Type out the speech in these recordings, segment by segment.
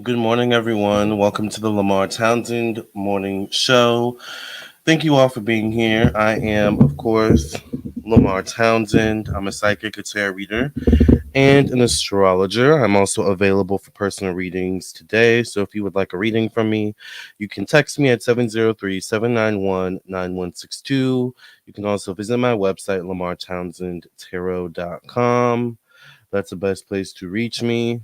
Good morning, everyone. Welcome to the Lamarr Townsend Morning Show. Thank you all for being here. I am, of course, Lamarr Townsend. I'm a psychic, a tarot reader, and an astrologer. I'm also available for personal readings today. So if you would like a reading from me, you can text me at 703-791-9162. You can also visit my website, lamartownsendtarot.com. That's the best place to reach me.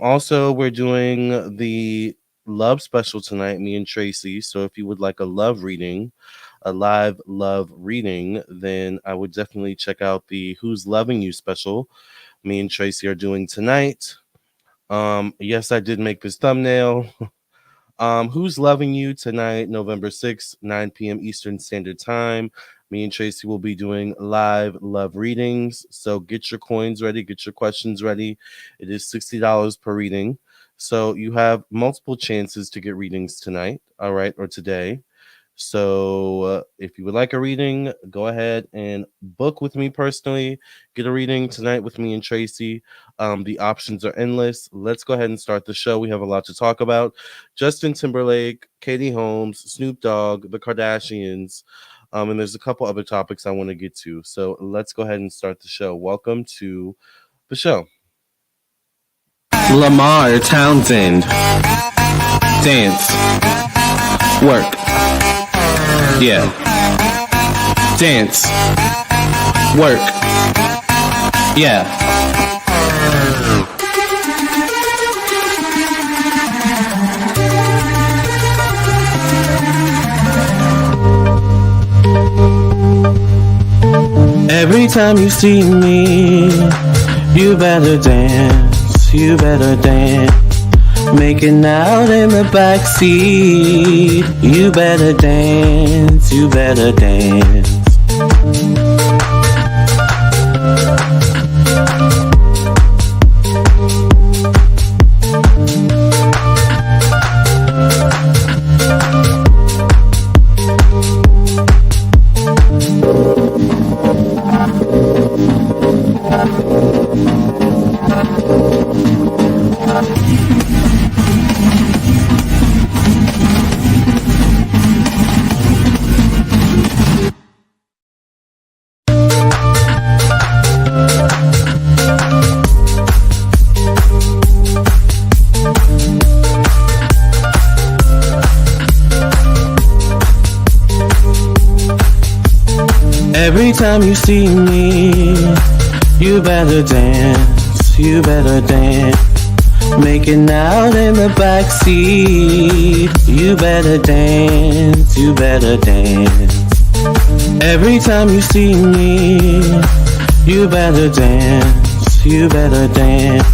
Also, we're doing the love special tonight, me and Tracy. So if you would like a love reading, a live love reading, then I would definitely check out the Who's Loving You special me and Tracy are doing tonight. Yes, I did make this thumbnail. Who's Loving You tonight, November 6th, 9 p.m. Eastern Standard Time. Me and Tracy will be doing live love readings. So get your coins ready, get your questions ready. It is $60 per reading. So you have multiple chances to get readings tonight, all right, or today. So if you would like a reading, go ahead and book with me personally. Get a reading tonight with me and Tracy. The options are endless. Let's go ahead and start the show. We have a lot to talk about. Justin Timberlake, Katie Holmes, Snoop Dogg, the Kardashians, and there's a couple other topics I want to get to. So let's go ahead and start the show. Welcome to the show. Lamarr Townsend. Dance. Work. Yeah. Dance. Work. Yeah. Every time you see me, you better dance, you better dance. Making out in the backseat, you better dance, you better dance. Every time you see me, you better dance, you better dance. Making out in the backseat, you better dance, you better dance. Every time you see me, you better dance, you better dance.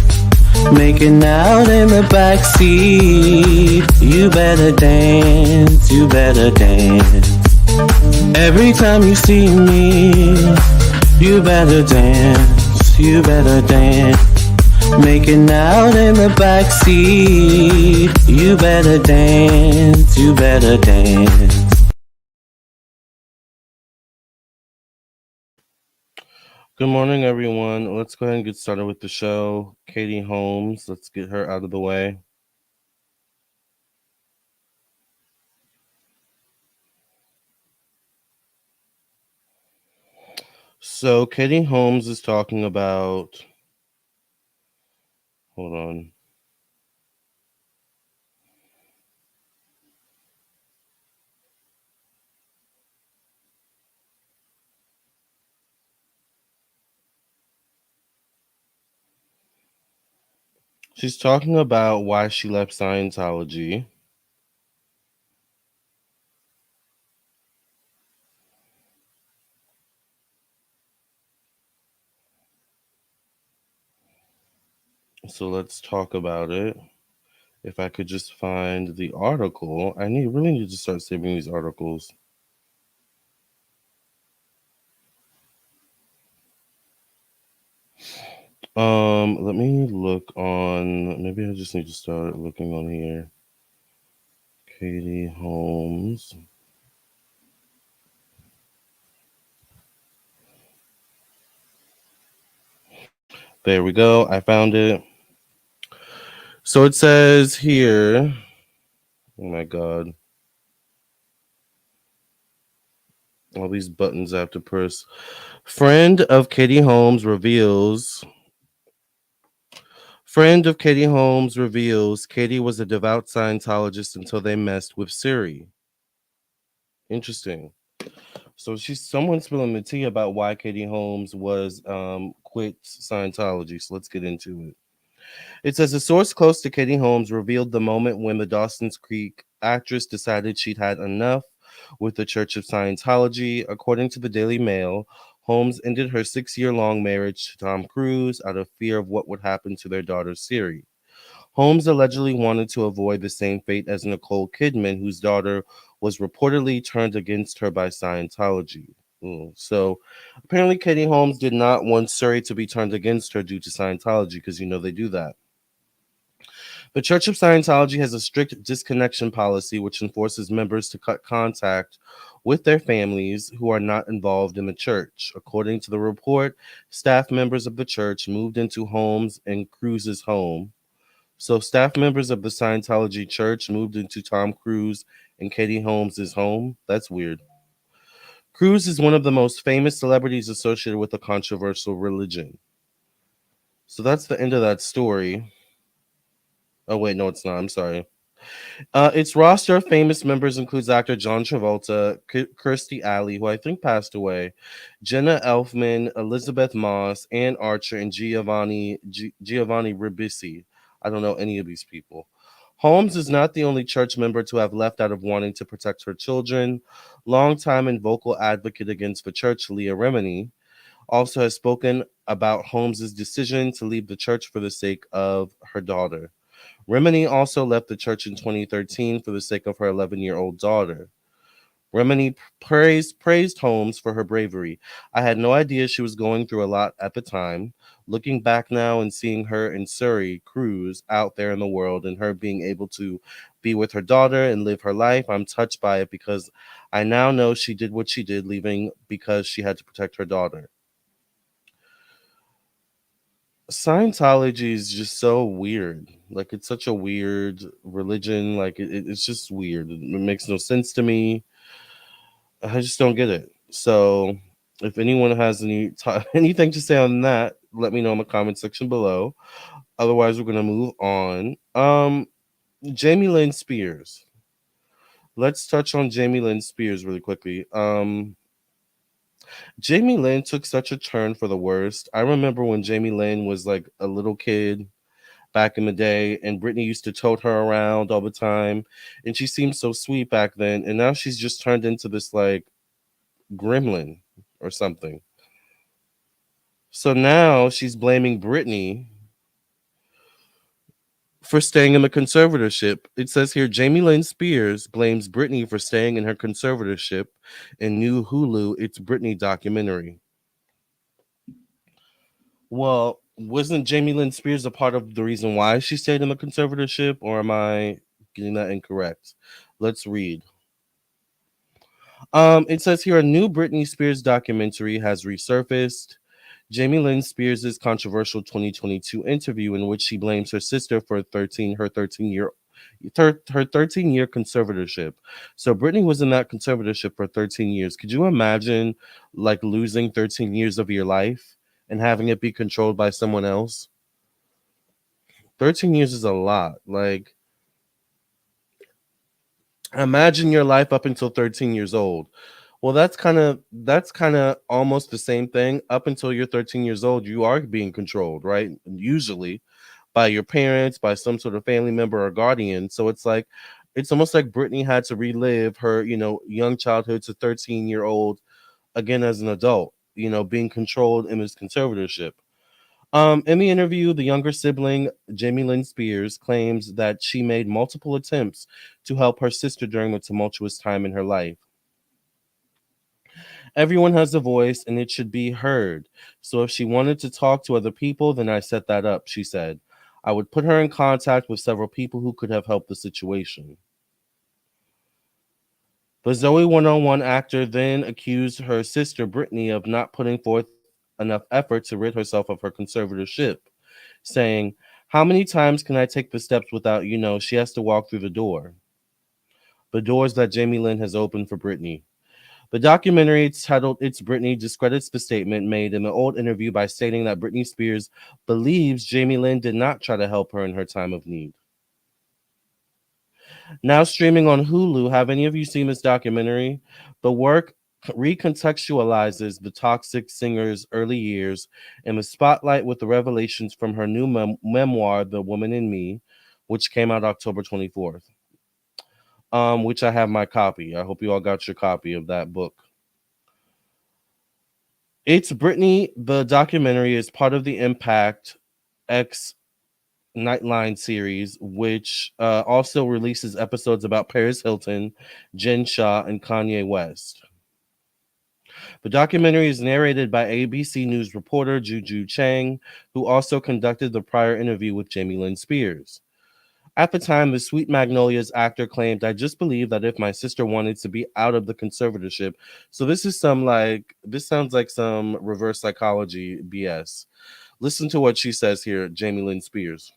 Making out in the backseat, you better dance, you better dance. Every time you see me, you better dance, you better dance. Making out in the backseat, you better dance, you better dance. Good morning, everyone. Let's go ahead and get started with the show. Katie Holmes, let's get her out of the way. So Katie Holmes is talking about, hold on. She's talking about why she left Scientology. So let's talk about it. If I could just find the article, really need to start saving these articles. Let me look on. Maybe I just need to start looking on here. Katie Holmes. There we go. I found it. So it says here, oh my God, all these buttons I have to press. Friend of Katie Holmes reveals. Friend of Katie Holmes reveals Katie was a devout Scientologist until they messed with Siri. Interesting. So she's someone spilling the tea about why Katie Holmes was quit Scientology. So let's get into it. It says a source close to Katie Holmes revealed the moment when the Dawson's Creek actress decided she'd had enough with the Church of Scientology. According to the Daily Mail, Holmes ended her 6 year long marriage to Tom Cruise out of fear of what would happen to their daughter Siri. Holmes allegedly wanted to avoid the same fate as Nicole Kidman, whose daughter was reportedly turned against her by Scientology. So apparently, Katie Holmes did not want Surrey to be turned against her due to Scientology, because you know they do that. The Church of Scientology has a strict disconnection policy which enforces members to cut contact with their families who are not involved in the church. According to the report, staff members of the church moved into Holmes and Cruise's home. So, staff members of the Scientology church moved into Tom Cruise and Katie Holmes' home. That's weird. Cruise is one of the most famous celebrities associated with a controversial religion. So, that's the end of that story. Oh, wait, no, it's not. I'm sorry. Its roster of famous members includes actor John Travolta, Kirstie Alley, who I think passed away, Jenna Elfman, Elizabeth Moss, Ann Archer, and Giovanni Ribisi. I don't know any of these people. Holmes is not the only church member to have left out of wanting to protect her children. Longtime and vocal advocate against the church, Leah Remini, also has spoken about Holmes's decision to leave the church for the sake of her daughter. Remini also left the church in 2013 for the sake of her 11-year-old daughter. Remini praised Holmes for her bravery. I had no idea she was going through a lot at the time. Looking back now and seeing her and Surrey Cruise out there in the world and her being able to be with her daughter and live her life, I'm touched by it because I now know she did what she did, leaving because she had to protect her daughter. Scientology is just so weird. Like, it's such a weird religion. Like, it's just weird. It makes no sense to me. I just don't get it. So, if anyone has anything to say on that, let me know in the comment section below. Otherwise, we're gonna move on. Jamie Lynn Spears. Let's touch on Jamie Lynn Spears really quickly. Jamie Lynn took such a turn for the worst. I remember when Jamie Lynn was like a little kid back in the day, and Britney used to tote her around all the time, and she seemed so sweet back then, and now she's just turned into this like gremlin or something. So now she's blaming Britney for staying in the conservatorship. It says here Jamie Lynn Spears blames Britney for staying in her conservatorship in new Hulu It's Britney documentary. Well, wasn't Jamie Lynn Spears a part of the reason why she stayed in the conservatorship, or am I getting that incorrect? Let's read. It says here a new Britney Spears documentary has resurfaced. Jamie Lynn Spears' controversial 2022 interview in which she blames her sister for 13-year conservatorship. So Britney was in that conservatorship for 13 years. Could you imagine like losing 13 years of your life and having it be controlled by someone else? 13 years is a lot. Like, imagine your life up until 13 years old. Well, that's kind of almost the same thing. Up until you're 13 years old, you are being controlled, right? Usually by your parents, by some sort of family member or guardian. So it's almost like Britney had to relive her, young childhood to 13-year-old again as an adult, being controlled in this conservatorship. In the interview, the younger sibling, Jamie Lynn Spears, claims that she made multiple attempts to help her sister during the tumultuous time in her life. Everyone has a voice and it should be heard. So if she wanted to talk to other people, then I set that up, she said. I would put her in contact with several people who could have helped the situation. The Zoe 101 actor then accused her sister Britney of not putting forth enough effort to rid herself of her conservatorship, saying, How many times can I take the steps without, she has to walk through the doors that Jamie Lynn has opened for Britney. The documentary, titled It's Britney, discredits the statement made in the old interview by stating that Britney Spears believes Jamie Lynn did not try to help her in her time of need. Now streaming on Hulu, have any of you seen this documentary? The work recontextualizes the toxic singer's early years in the spotlight with the revelations from her new memoir, The Woman in Me, which came out October 24th. Which I have my copy. I hope you all got your copy of that book. It's Britney. The documentary is part of the Impact X Nightline series, which also releases episodes about Paris Hilton, Jen Shah, and Kanye West. The documentary is narrated by ABC News reporter Juju Chang, who also conducted the prior interview with Jamie Lynn Spears. At the time, the Sweet Magnolias actor claimed, "I just believe that if my sister wanted to be out of the conservatorship." So this sounds like some reverse psychology BS. Listen to what she says here, Jamie Lynn Spears.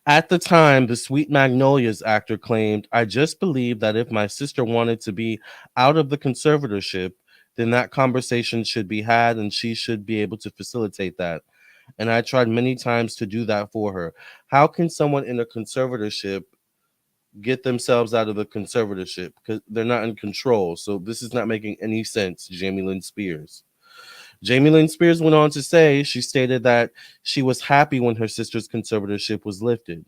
At the time, the Sweet Magnolias actor claimed, "I just believe that if my sister wanted to be out of the conservatorship, then that conversation should be had and she should be able to facilitate that. And I tried many times to do that for her." How can someone in a conservatorship get themselves out of the conservatorship? Because they're not in control. So this is not making any sense, Jamie Lynn Spears. Jamie Lynn Spears went on to say she stated that she was happy when her sister's conservatorship was lifted.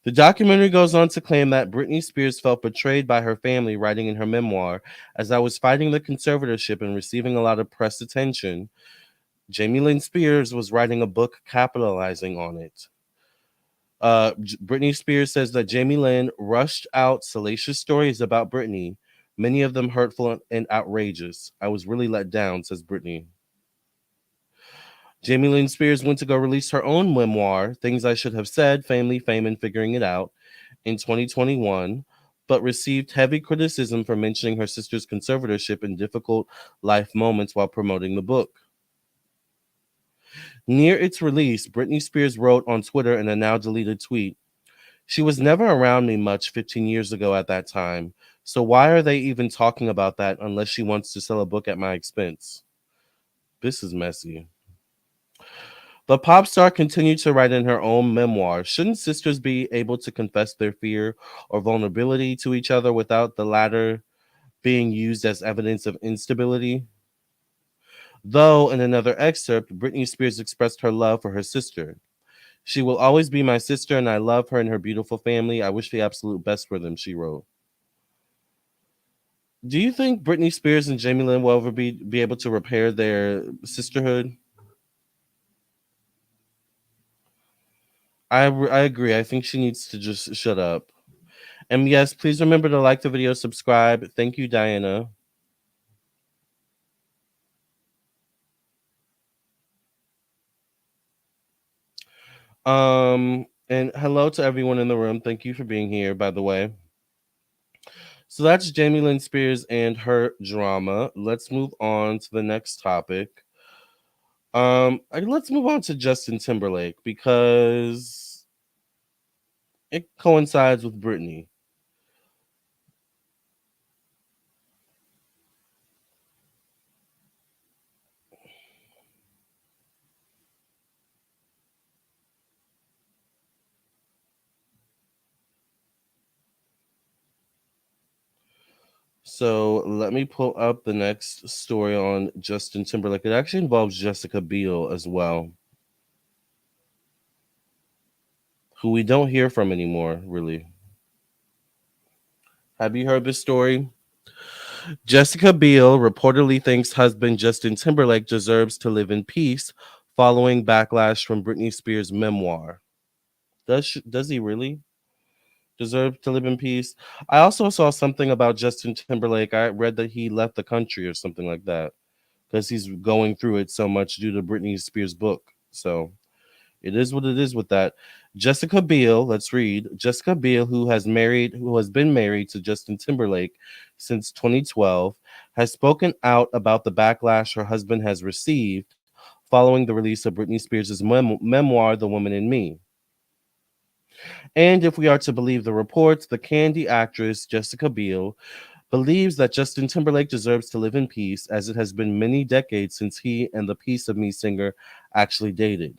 The documentary goes on to claim that Britney Spears felt betrayed by her family, writing in her memoir, "As I was fighting the conservatorship and receiving a lot of press attention, Jamie Lynn Spears was writing a book capitalizing on it." Britney Spears says that Jamie Lynn rushed out salacious stories about Britney, many of them hurtful and outrageous. "I was really let down," says Britney. Jamie Lynn Spears went to go release her own memoir, Things I Should Have Said, Family, Fame, and Figuring It Out, in 2021, but received heavy criticism for mentioning her sister's conservatorship in difficult life moments while promoting the book. Near its release, Britney Spears wrote on Twitter in a now deleted tweet, "She was never around me much 15 years ago at that time, so why are they even talking about that unless she wants to sell a book at my expense?" This is messy. The pop star continued to write in her own memoir, "Shouldn't sisters be able to confess their fear or vulnerability to each other without the latter being used as evidence of instability?" Though, in another excerpt, Britney Spears expressed her love for her sister. "She will always be my sister, and I love her and her beautiful family. I wish the absolute best for them," she wrote. Do you think Britney Spears and Jamie Lynn will ever be able to repair their sisterhood? I agree. I think she needs to just shut up. And yes, please remember to like the video, subscribe. Thank you, Diana. And hello to everyone in the room. Thank you for being here, by the way. So that's Jamie Lynn Spears and her drama. Let's move on to the next topic. Let's move on to Justin Timberlake because it coincides with Britney. So let me pull up the next story on Justin Timberlake. It actually involves Jessica Biel as well, who we don't hear from anymore, really. Have you heard this story? Jessica Biel reportedly thinks husband Justin Timberlake deserves to live in peace following backlash from Britney Spears' memoir. Does he really deserve to live in peace? I also saw something about Justin Timberlake. I read that he left the country or something like that because he's going through it so much due to Britney Spears' book. So it is what it is with that. Jessica Biel, let's read. Jessica Biel, who has been married to Justin Timberlake since 2012, has spoken out about the backlash her husband has received following the release of Britney Spears' memoir, The Woman in Me. And if we are to believe the reports, the Candy actress Jessica Biel believes that Justin Timberlake deserves to live in peace, as it has been many decades since he and the Piece of Me singer actually dated.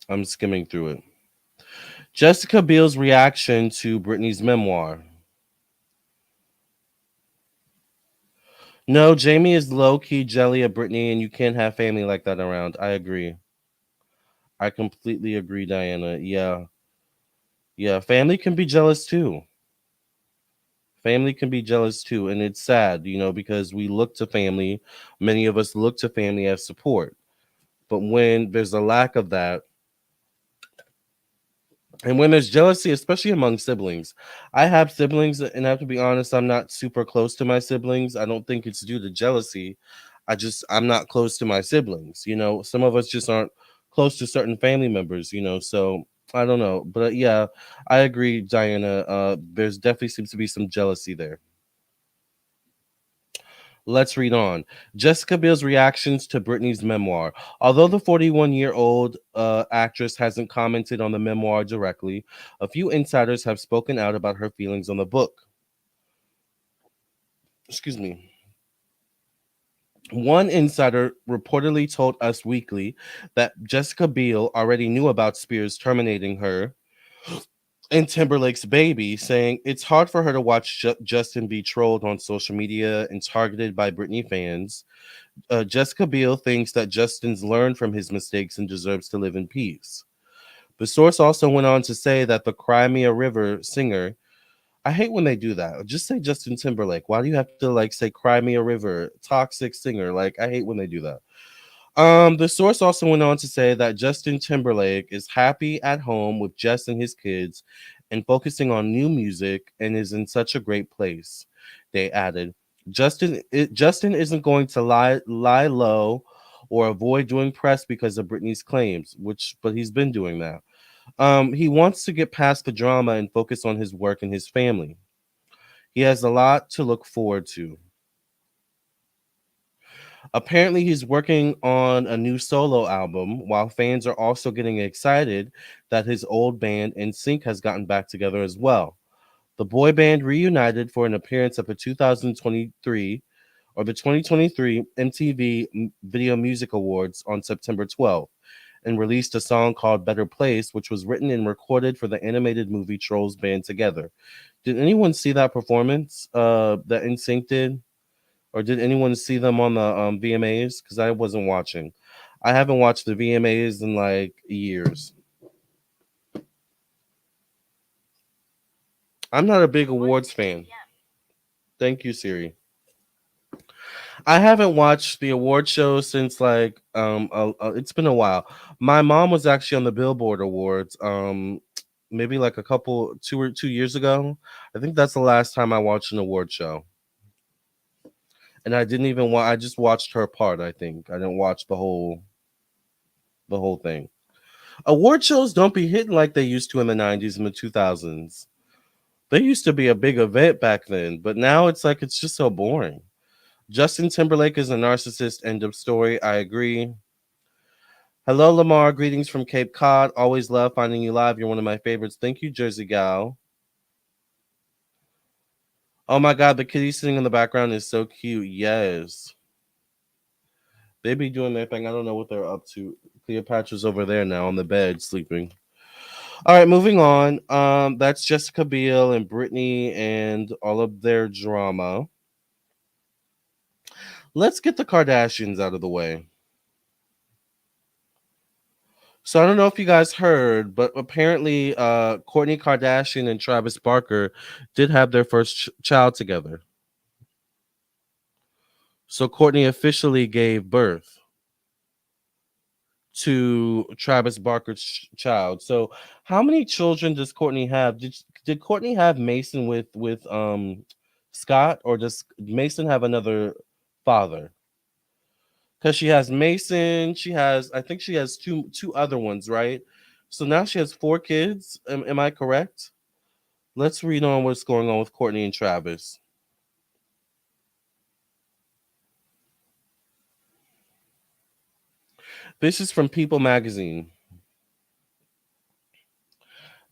I'm skimming through it. Jessica Biel's reaction to Britney's memoir. No, Jamie is low key jelly of Britney, and you can't have family like that around. I agree. I completely agree, Diana. Yeah. Yeah. Family can be jealous too. Family can be jealous too. And it's sad, because we look to family. Many of us look to family as support. But when there's a lack of that, and when there's jealousy, especially among siblings, I have siblings, and I have to be honest, I'm not super close to my siblings. I don't think it's due to jealousy. I'm not close to my siblings. Some of us just aren't close to certain family members. So I don't know, but yeah, I agree, Diana. There's definitely seems to be some jealousy there. Let's read on. Jessica Biel's reactions to Britney's memoir. Although the 41-year-old actress hasn't commented on the memoir directly, a few insiders have spoken out about her feelings on the book. Excuse me. One insider reportedly told Us Weekly that Jessica Biel already knew about Spears terminating her and Timberlake's baby, saying it's hard for her to watch Justin be trolled on social media and targeted by Britney fans. Jessica Biel thinks that Justin's learned from his mistakes and deserves to live in peace. The source also went on to say that the Cry Me a River singer, I hate when they do that. Just say Justin Timberlake. Why do you have to say Cry Me a River, toxic singer? I hate when they do that. The source also went on to say that Justin Timberlake is happy at home with Jess and his kids and focusing on new music and is in such a great place. They added, Justin isn't going to lie low or avoid doing press because of Britney's claims, but he's been doing that. He wants to get past the drama and focus on his work and his family. He has a lot to look forward to. Apparently, he's working on a new solo album, while fans are also getting excited that his old band NSYNC has gotten back together as well. The boy band reunited for an appearance at the 2023 MTV Video Music Awards on September 12th and released a song called Better Place, which was written and recorded for the animated movie Trolls Band Together. Did anyone see that performance that NSYNC did? Or did anyone see them on the VMAs? Because I wasn't watching. I haven't watched the VMAs in years. I'm not a big awards fan. Thank you, Siri. I haven't watched the award show since it's been a while. My mom was actually on the Billboard Awards maybe a couple 2 years ago. I think that's the last time I watched an award show. And I didn't even I just watched her part, I think. I didn't watch the whole thing. Award shows don't be hitting like they used to in the 90s and the 2000s. They used to be a big event back then, but now it's just so boring. Justin Timberlake is a narcissist, end of story. I agree. Hello, Lamarr. Greetings from Cape Cod. Always love finding you live. You're one of my favorites. Thank you, Jersey Gal. Oh my God, the kitty sitting in the background is so cute. Yes. They be doing their thing. I don't know what they're up to. Cleopatra's over there now on the bed sleeping. All right, moving on. That's Jessica Biel and Britney and all of their drama. Let's get the Kardashians out of the way. So I don't know if you guys heard, but apparently Kourtney Kardashian and Travis Barker did have their first child together. So Kourtney officially gave birth to Travis Barker's child. So how many children does Kourtney have? Did Kourtney have Mason with Scott, or does Mason have another father? Because she has Mason, I think she has two other ones, right? So now she has four kids. Am I correct? Let's read on what's going on with Kourtney and Travis. This is from People magazine.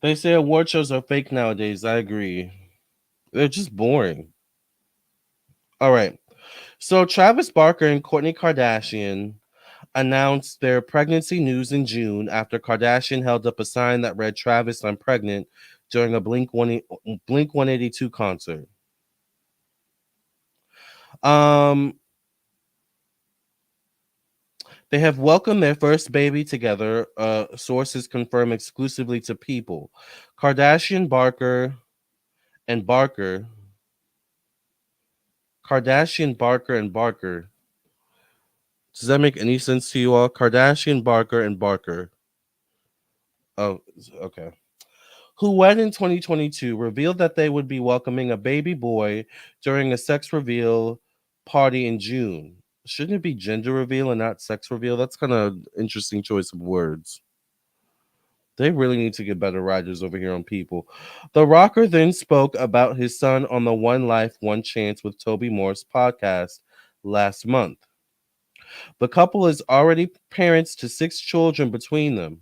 They say award shows are fake nowadays. I agree. They're just boring. All right. So Travis Barker and Kourtney Kardashian announced their pregnancy news in June after Kardashian held up a sign that read "Travis, I'm pregnant" during a Blink 182 concert. Um, they have welcomed their first baby together. Sources confirm exclusively to People. Kardashian Barker and Barker, Kardashian Barker and Barker. Does that make any sense to you all? Kardashian Barker and Barker. Oh, okay. Who wed in 2022, revealed that they would be welcoming a baby boy during a sex reveal party in June. Shouldn't it be gender reveal and not sex reveal? That's kind of interesting choice of words. They really need to get better writers over here on People. The rocker then spoke about his son on the One Life, One Chance with Toby Morse podcast last month. The couple is already parents to 6 children between them.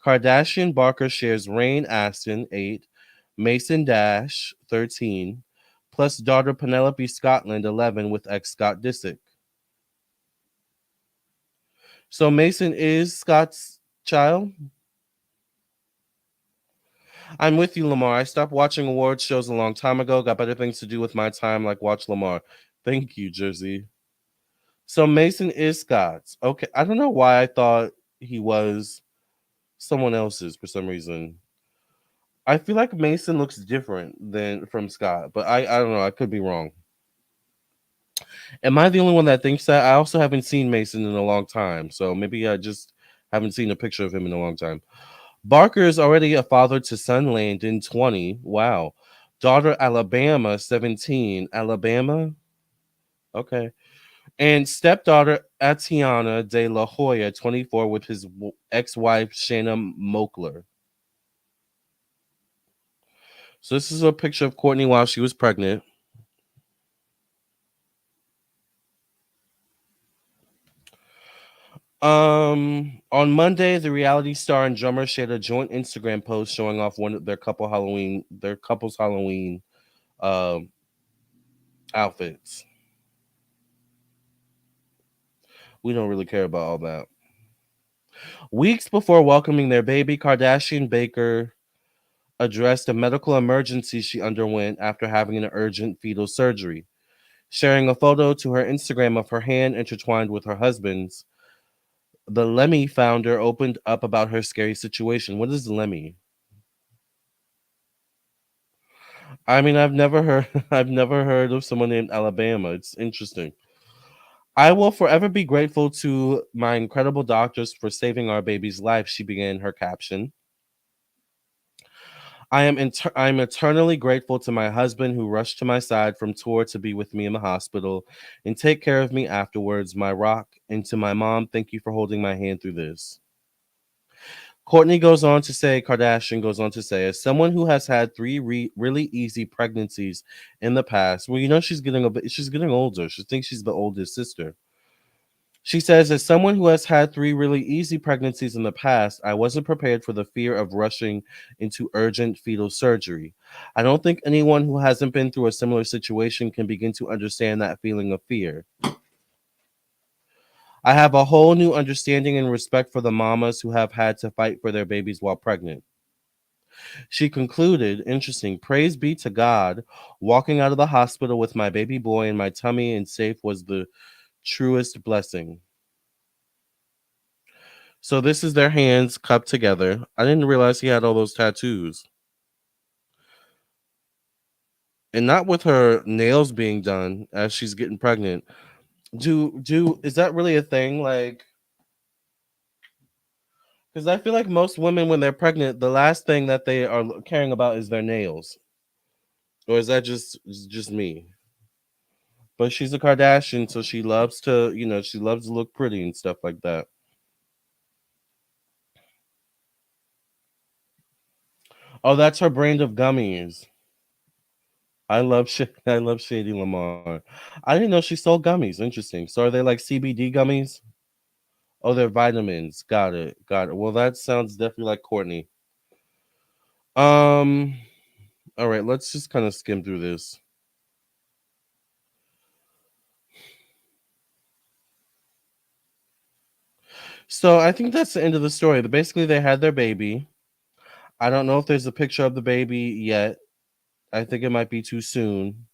Kardashian Barker shares Rain Aston, 8, Mason Dash, 13, plus daughter Penelope Scotland, 11, with ex Scott Disick. So Mason is Scott's child? I'm with you, Lamar. I stopped watching awards shows a long time ago. Got better things to do with my time, like watch Lamar. Thank you, Jersey. So Mason is Scott's. Okay. I don't know why I thought he was someone else's for some reason. I feel like Mason looks different than from Scott, but I don't know. I could be wrong. Am I the only one that thinks that? I also haven't seen Mason in a long time, so maybe I just haven't seen a picture of him in a long time. Barker is already a father to son Landon, 20. Wow. Daughter Alabama, 17. Alabama? Okay. And stepdaughter Atiana de la Hoya, 24, with his ex-wife Shanna Mokler. So this is a picture of Kourtney while she was pregnant. On Monday, the reality star and drummer shared a joint Instagram post showing off one of their couple's Halloween um outfits. We don't really care about all that. Weeks before welcoming their baby, Kardashian Baker addressed a medical emergency she underwent after having an urgent fetal surgery. Sharing a photo to her Instagram of her hand intertwined with her husband's, the Lemmy founder opened up about her scary situation. What is Lemmy? I mean, I've never heard I've never heard of someone named Alabama. It's interesting. I will forever be grateful to my incredible doctors for saving our baby's life, she began her caption. I'm eternally grateful to my husband who rushed to my side from tour to be with me in the hospital and take care of me afterwards, my rock, and to my mom, thank you for holding my hand through this. Kardashian goes on to say, as someone who has had three really easy pregnancies in the past, well, you know she's getting older. She thinks she's the oldest sister. She says, as someone who has had three really easy pregnancies in the past, I wasn't prepared for the fear of rushing into urgent fetal surgery. I don't think anyone who hasn't been through a similar situation can begin to understand that feeling of fear. I have a whole new understanding and respect for the mamas who have had to fight for their babies while pregnant. She concluded, interesting, praise be to God, walking out of the hospital with my baby boy in my tummy and safe was the truest blessing. So this is their hands cupped together. I didn't realize he had all those tattoos. And not with her nails being done as she's getting pregnant. Is that really a thing? Like, because I feel like most women when they're pregnant, the last thing that they are caring about is their nails. Or is that just me? But she's a Kardashian, so she loves to, she loves to look pretty and stuff like that. Oh, that's her brand of gummies. I love Shady Lamar. I didn't know she sold gummies. Interesting. So are they like CBD gummies? Oh, they're vitamins. Got it. Got it. Well, that sounds definitely like Kourtney. Um. All right. Let's just kind of skim through this. So I think that's the end of the story. Basically, they had their baby. I don't know if there's a picture of the baby yet. I think it might be too soon.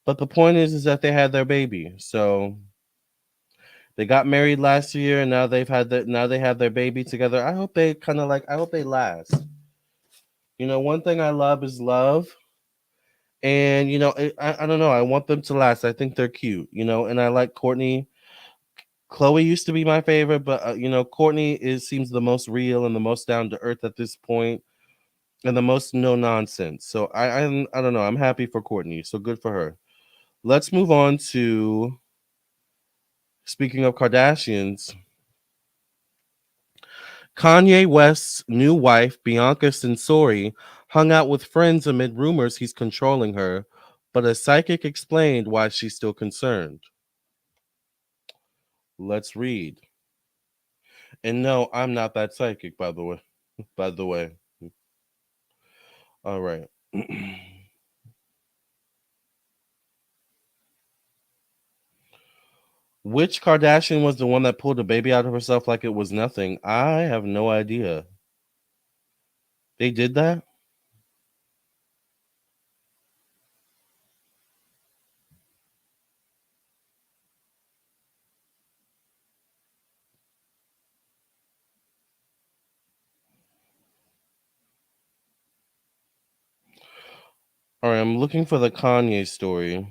But the point is that they had their baby. So they got married last year, and now they have their baby together. I hope they kind of like. I hope they last. One thing I love is love, and I don't know. I want them to last. I think they're cute. And I like Kourtney. Chloe used to be my favorite, but Kourtney is seems the most real and the most down to earth at this point, and the most no nonsense. So I don't know. I'm happy for Kourtney. So good for her. Let's move on to speaking of Kardashians. Kanye West's new wife, Bianca Censori, hung out with friends amid rumors he's controlling her, but a psychic explained why she's still concerned. Let's read. And no, I'm not that psychic, by the way. By the way. All right. Which Kardashian was the one that pulled a baby out of herself like it was nothing? I have no idea. They did that? All right, I'm looking for the Kanye story.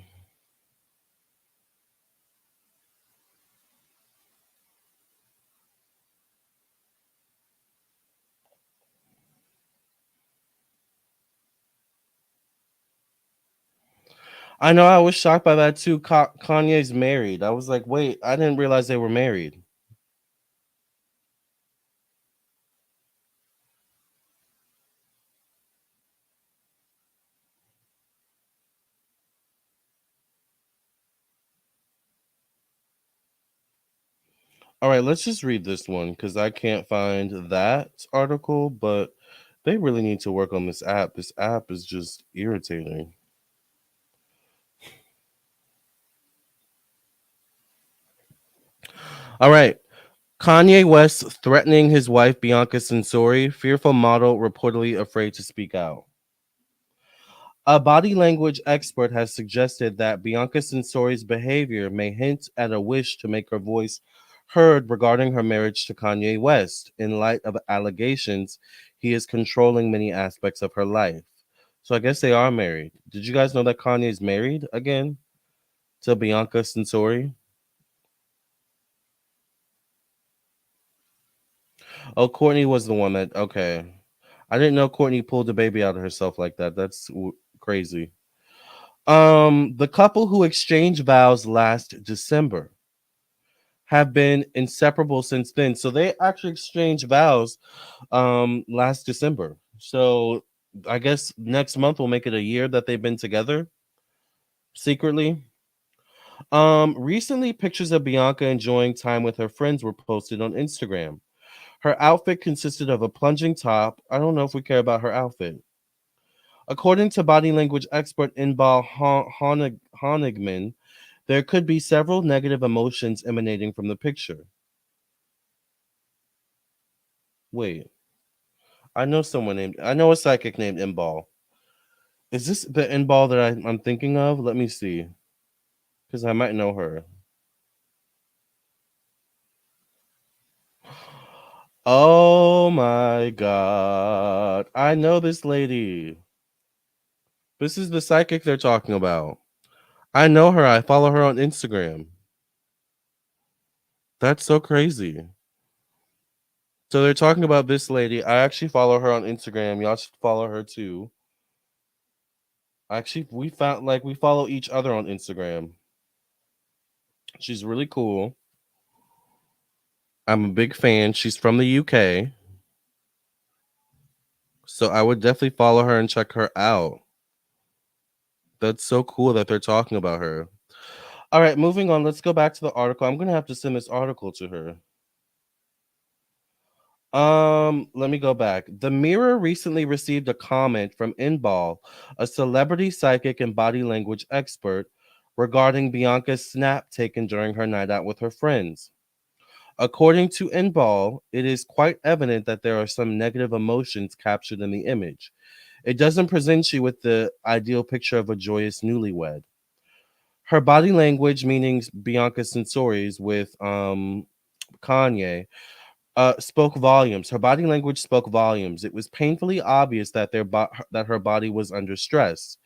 I know I was shocked by that too. Kanye's married. I was like, wait, I didn't realize they were married. All right, let's just read this one because I can't find that article, but they really need to work on this app. This app is just irritating. All right. Kanye West threatening his wife Bianca Censori, fearful model reportedly afraid to speak out. A body language expert has suggested that Bianca Censori's behavior may hint at a wish to make her voice heard regarding her marriage to Kanye West, in light of allegations he is controlling many aspects of her life. So I guess they are married. Did you guys know that Kanye is married again to Bianca Censori? Oh, Kourtney was the one that. Okay, I didn't know Kourtney pulled the baby out of herself like that. That's crazy. The couple who exchanged vows last December have been inseparable since then. So they actually exchanged vows last December. So I guess next month will make it a year that they've been together secretly. Recently pictures of Bianca enjoying time with her friends were posted on Instagram. Her outfit consisted of a plunging top. I don't know if we care about her outfit. According to body language expert Inbal Honigman, there could be several negative emotions emanating from the picture. Wait, I know a psychic named Inbal. Is this the Inbal that I'm thinking of? Let me see, because I might know her. Oh my god, I know this lady. This is the psychic they're talking about. I know her. I follow her on Instagram. That's so crazy. So they're talking about this lady. I actually follow her on Instagram. Y'all should follow her too. Actually, we follow each other on Instagram. She's really cool. I'm a big fan. She's from the UK. So I would definitely follow her and check her out. That's so cool that they're talking about her. All right, moving on. Let's go back to the article. I'm gonna have to send this article to her. Let me go back. The Mirror recently received a comment from Inbal, a celebrity psychic and body language expert, regarding Bianca's snap taken during her night out with her friends. According to Inbal, it is quite evident that there are some negative emotions captured in the image. It doesn't present you with the ideal picture of a joyous newlywed. Her body language, meaning Bianca Censori's with Kanye, spoke volumes. Her body language spoke volumes. It was painfully obvious that that her body was under stress.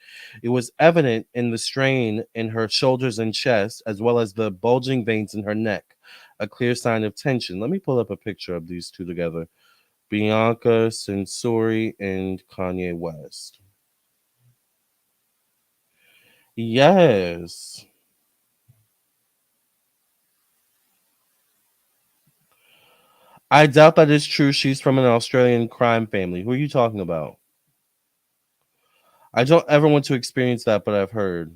It was evident in the strain in her shoulders and chest, as well as the bulging veins in her neck, a clear sign of tension. Let me pull up a picture of these two together: Bianca Censori and Kanye West. Yes. I doubt that is true. She's from an Australian crime family. Who are you talking about? I don't ever want to experience that, but I've heard.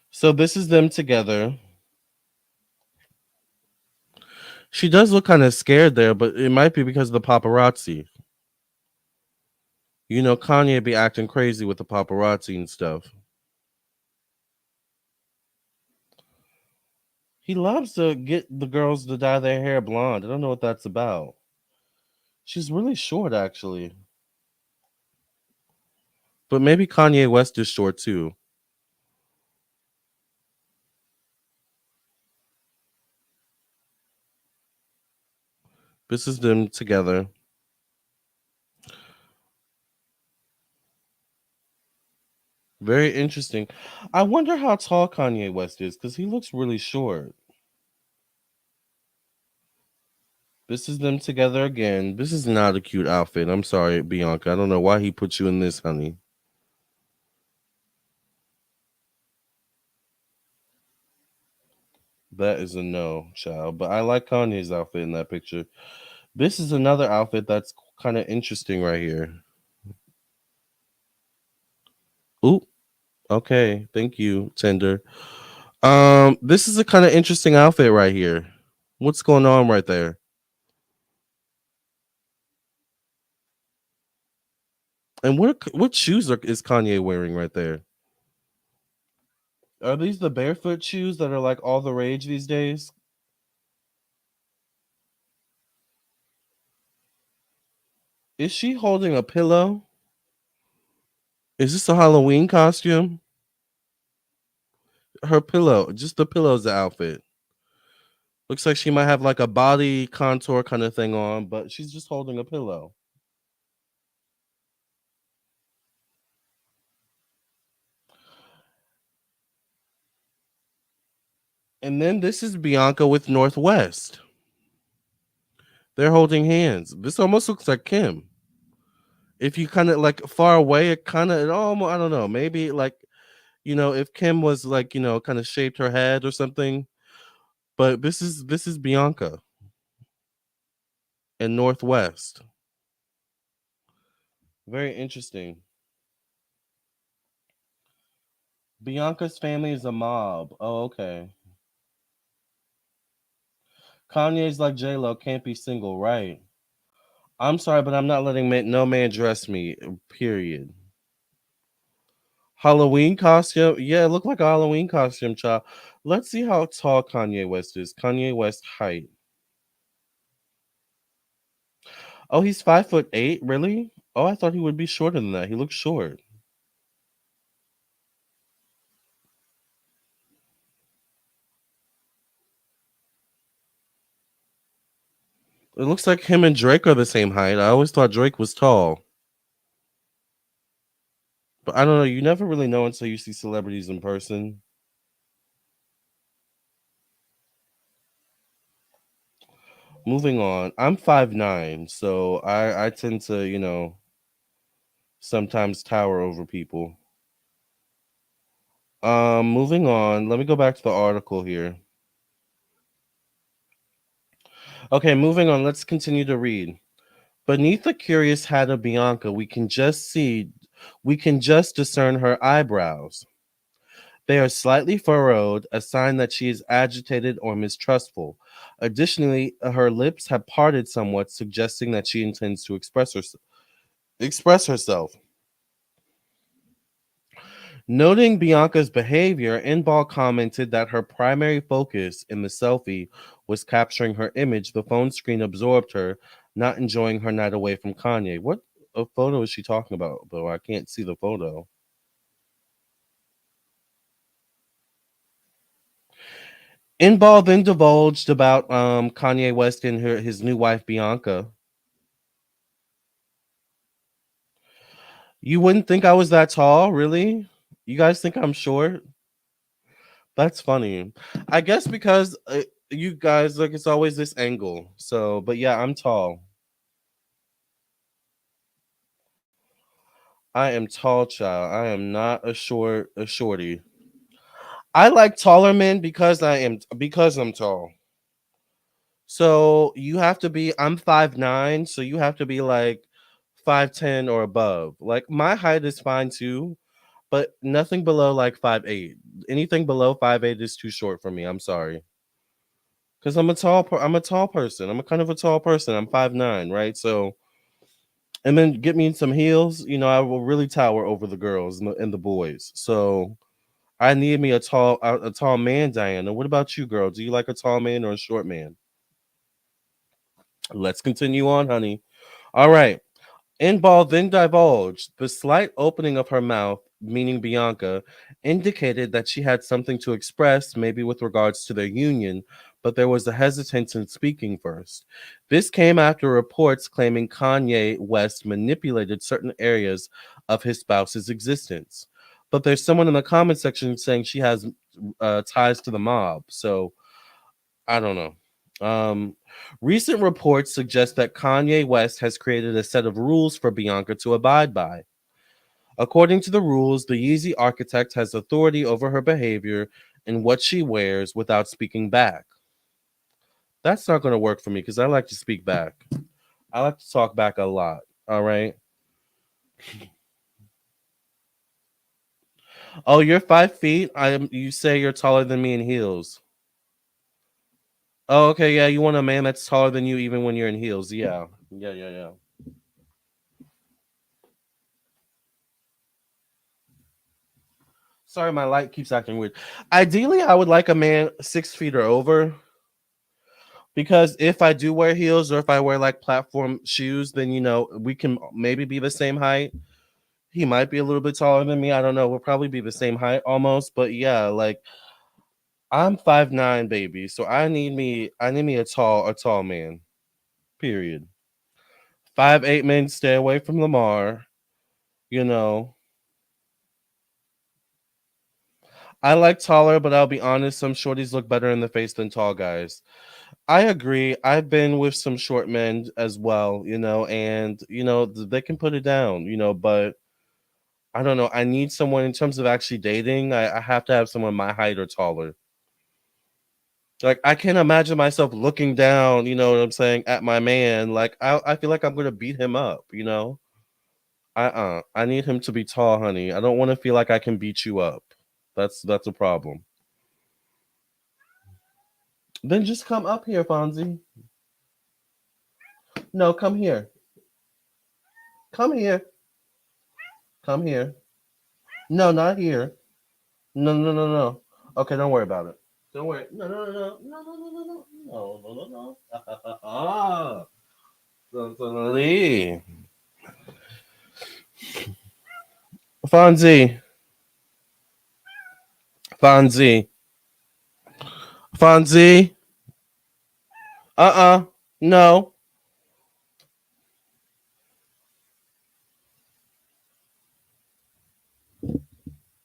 So this is them together. She does look kind of scared there, but it might be because of the paparazzi. You know, Kanye be acting crazy with the paparazzi and stuff. He loves to get the girls to dye their hair blonde. I don't know what that's about. She's really short, actually. But maybe Kanye West is short too. This is them together. Very interesting. I wonder how tall Kanye West is because he looks really short. This is them together again. This is not a cute outfit. I'm sorry, Bianca. I don't know why he put you in this, honey. That is a no, child. But I like Kanye's outfit in that picture. This is another outfit that's kind of interesting right here. Ooh, okay. Thank you, Tender. This is a kind of interesting outfit right here. What's going on right there? And what shoes is Kanye wearing right there? Are these the barefoot shoes that are like all the rage these days? Is she holding a pillow? Is this a Halloween costume? Her pillow, just the pillow's the outfit. Looks like she might have like a body contour kind of thing on, but she's just holding a pillow. And then this is Bianca with Northwest. They're holding hands. This almost looks like Kim. If you kind of like far away, it almost, I don't know, maybe like, if Kim was like, kind of shaped her head or something. But this is Bianca and Northwest. Very interesting. Bianca's family is a mob. Oh, okay. Kanye's like J Lo can't be single, right? I'm sorry, but I'm not letting no man dress me. Period. Halloween costume? Yeah, it looked like a Halloween costume, child. Let's see how tall Kanye West is. Kanye West height. Oh, he's 5'8". Really? Oh, I thought he would be shorter than that. He looks short. It looks like him and Drake are the same height. I always thought Drake was tall. But I don't know. You never really know until you see celebrities in person. Moving on. I'm 5'9", so I tend to, sometimes tower over people. Moving on. Let me go back to the article here. Okay, moving on. Let's continue to read. Beneath the curious hat of Bianca, we can just discern her eyebrows. They are slightly furrowed, a sign that she is agitated or mistrustful. Additionally, her lips have parted somewhat, suggesting that she intends to express herself. Noting Bianca's behavior, Inbal commented that her primary focus in the selfie was capturing her image. The phone screen absorbed her, not enjoying her night away from Kanye. What a photo is she talking about, though? I can't see the photo. Inbal then divulged about Kanye West and his new wife Bianca. You wouldn't think I was that tall, really? You guys think I'm short? That's funny. I guess because you guys look, it's always this angle. So, but yeah, I'm tall. I am tall, child. I am not a shorty. I like taller men because I'm tall. So you have to be. I'm 5'9", so you have to be like 5'10" or above. Like my height is fine too, but nothing below like 5'8". Anything below 5'8" is too short for me. I'm sorry. Because I'm a tall person. I'm a kind of a tall person. I'm 5'9", right? So, and then get me in some heels. I will really tower over the girls and the boys. So I need me a tall man, Diana. What about you, girl? Do you like a tall man or a short man? Let's continue on, honey. All right. Inbal then divulged the slight opening of her mouth, meaning Bianca, indicated that she had something to express, maybe with regards to their union, but there was a hesitance in speaking first. This came after reports claiming Kanye West manipulated certain areas of his spouse's existence. But there's someone in the comment section saying she has ties to the mob, so I don't know. Um, Recent reports suggest that Kanye West has created a set of rules for Bianca to abide by. According to the rules, the Yeezy architect has authority over her behavior and what she wears without speaking back. That's not going to work for me because I like to speak back. I like to talk back a lot. All right. Oh, you're 5 feet. You say you're taller than me in heels. Oh, okay. Yeah, you want a man that's taller than you even when you're in heels. Yeah. Yeah, yeah, yeah. Sorry, my light keeps acting weird. Ideally, I would like a man 6 feet or over because if I do wear heels or if I wear like platform shoes, then we can maybe be the same height. He might be a little bit taller than me. I don't know. We'll probably be the same height almost, but yeah, like I'm 5'9", baby. So I need me a tall man. Period. 5'8" men stay away from Lamar. You know, I like taller, but I'll be honest, some shorties look better in the face than tall guys. I agree. I've been with some short men as well, and they can put it down, but I don't know. I need someone in terms of actually dating. I have to have someone my height or taller. Like I can't imagine myself looking down, you know what I'm saying, at my man. Like I feel like I'm gonna beat him up. I need him to be tall, honey. I don't want to feel like I can beat you up. That's a problem. Then just come up here, Fonzie. No, come here. Come here. Come here. No, not here. No, no, no, no. Okay, don't worry about it. Don't worry. No, no, no, no, no, no, no, no, no, no, no, no. Ah, Censori. Fonzie, Fonzie, Fonzie. No,